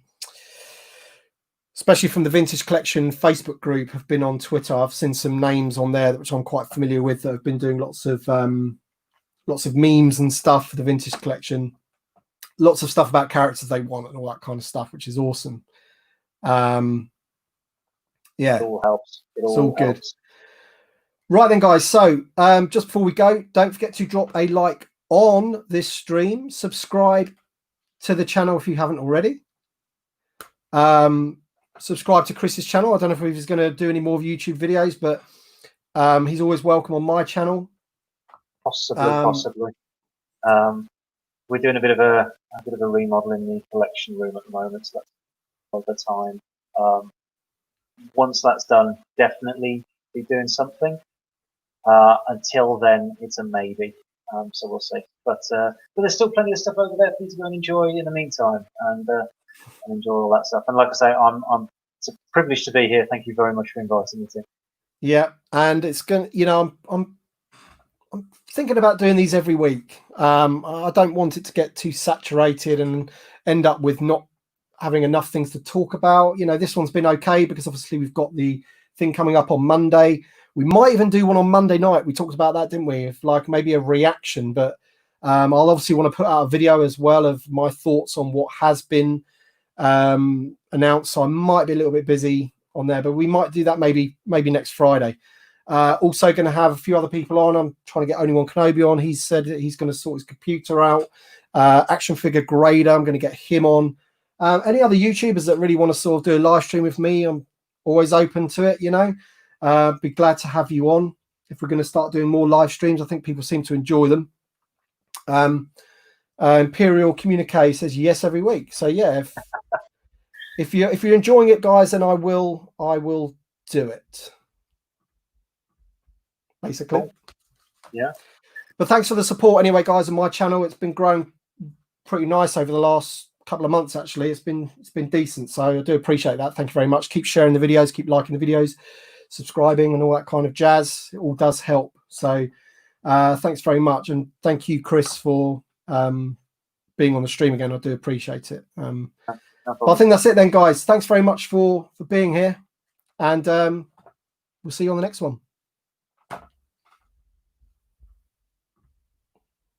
especially from the Vintage Collection Facebook group have been on Twitter. I've seen some names on there which I'm quite familiar with that have been doing lots of memes and stuff for the Vintage Collection. Lots of stuff about characters they want and all that kind of stuff, which is awesome. Yeah, it all helps. It's all good. Right then, guys. So just before we go, don't forget to drop a like on this stream. Subscribe to the channel if you haven't already. Subscribe to Chris's channel. I don't know if he's going to do any more YouTube videos, but he's always welcome on my channel. Possibly. We're doing a bit of a remodel in the collection room at the moment, so that's all the time. Once that's done, definitely be doing something. Until then, it's a maybe. So we'll see. But there's still plenty of stuff over there for you to go and enjoy in the meantime, and enjoy all that stuff. And like I say, it's a privilege to be here. Thank you very much for inviting me to. Yeah, and it's gonna, you know, I'm thinking about doing these every week. I don't want it to get too saturated and end up with not having enough things to talk about. You know, this one's been okay because obviously we've got the thing coming up on Monday. We might even do one on Monday night. We talked about that, didn't we? If like maybe a reaction, but I'll obviously want to put out a video as well of my thoughts on what has been announced. So I might be a little bit busy on there, but we might do that maybe next Friday. Also going to have a few other people on. I'm trying to get Only One Kenobi on. He said that he's going to sort his computer out. Action Figure Grader, I'm going to get him on. Any other YouTubers that really want to sort of do a live stream with me, I'm always open to it, you know. Be glad to have you on if we're going to start doing more live streams. I think people seem to enjoy them. Imperial Communique says yes every week. So yeah, if you're enjoying it, guys, then I will do it. Basically. Yeah. But thanks for the support anyway, guys, on my channel. It's been growing pretty nice over the last couple of months. Actually, it's been decent. So I do appreciate that. Thank you very much. Keep sharing the videos. Keep liking the videos. subscribing and all that kind of jazz. It all does help. So thanks very much, and thank you, Chris, for being on the stream again. I do appreciate it. No I think that's it then, guys. Thanks very much for being here, and we'll see you on the next one.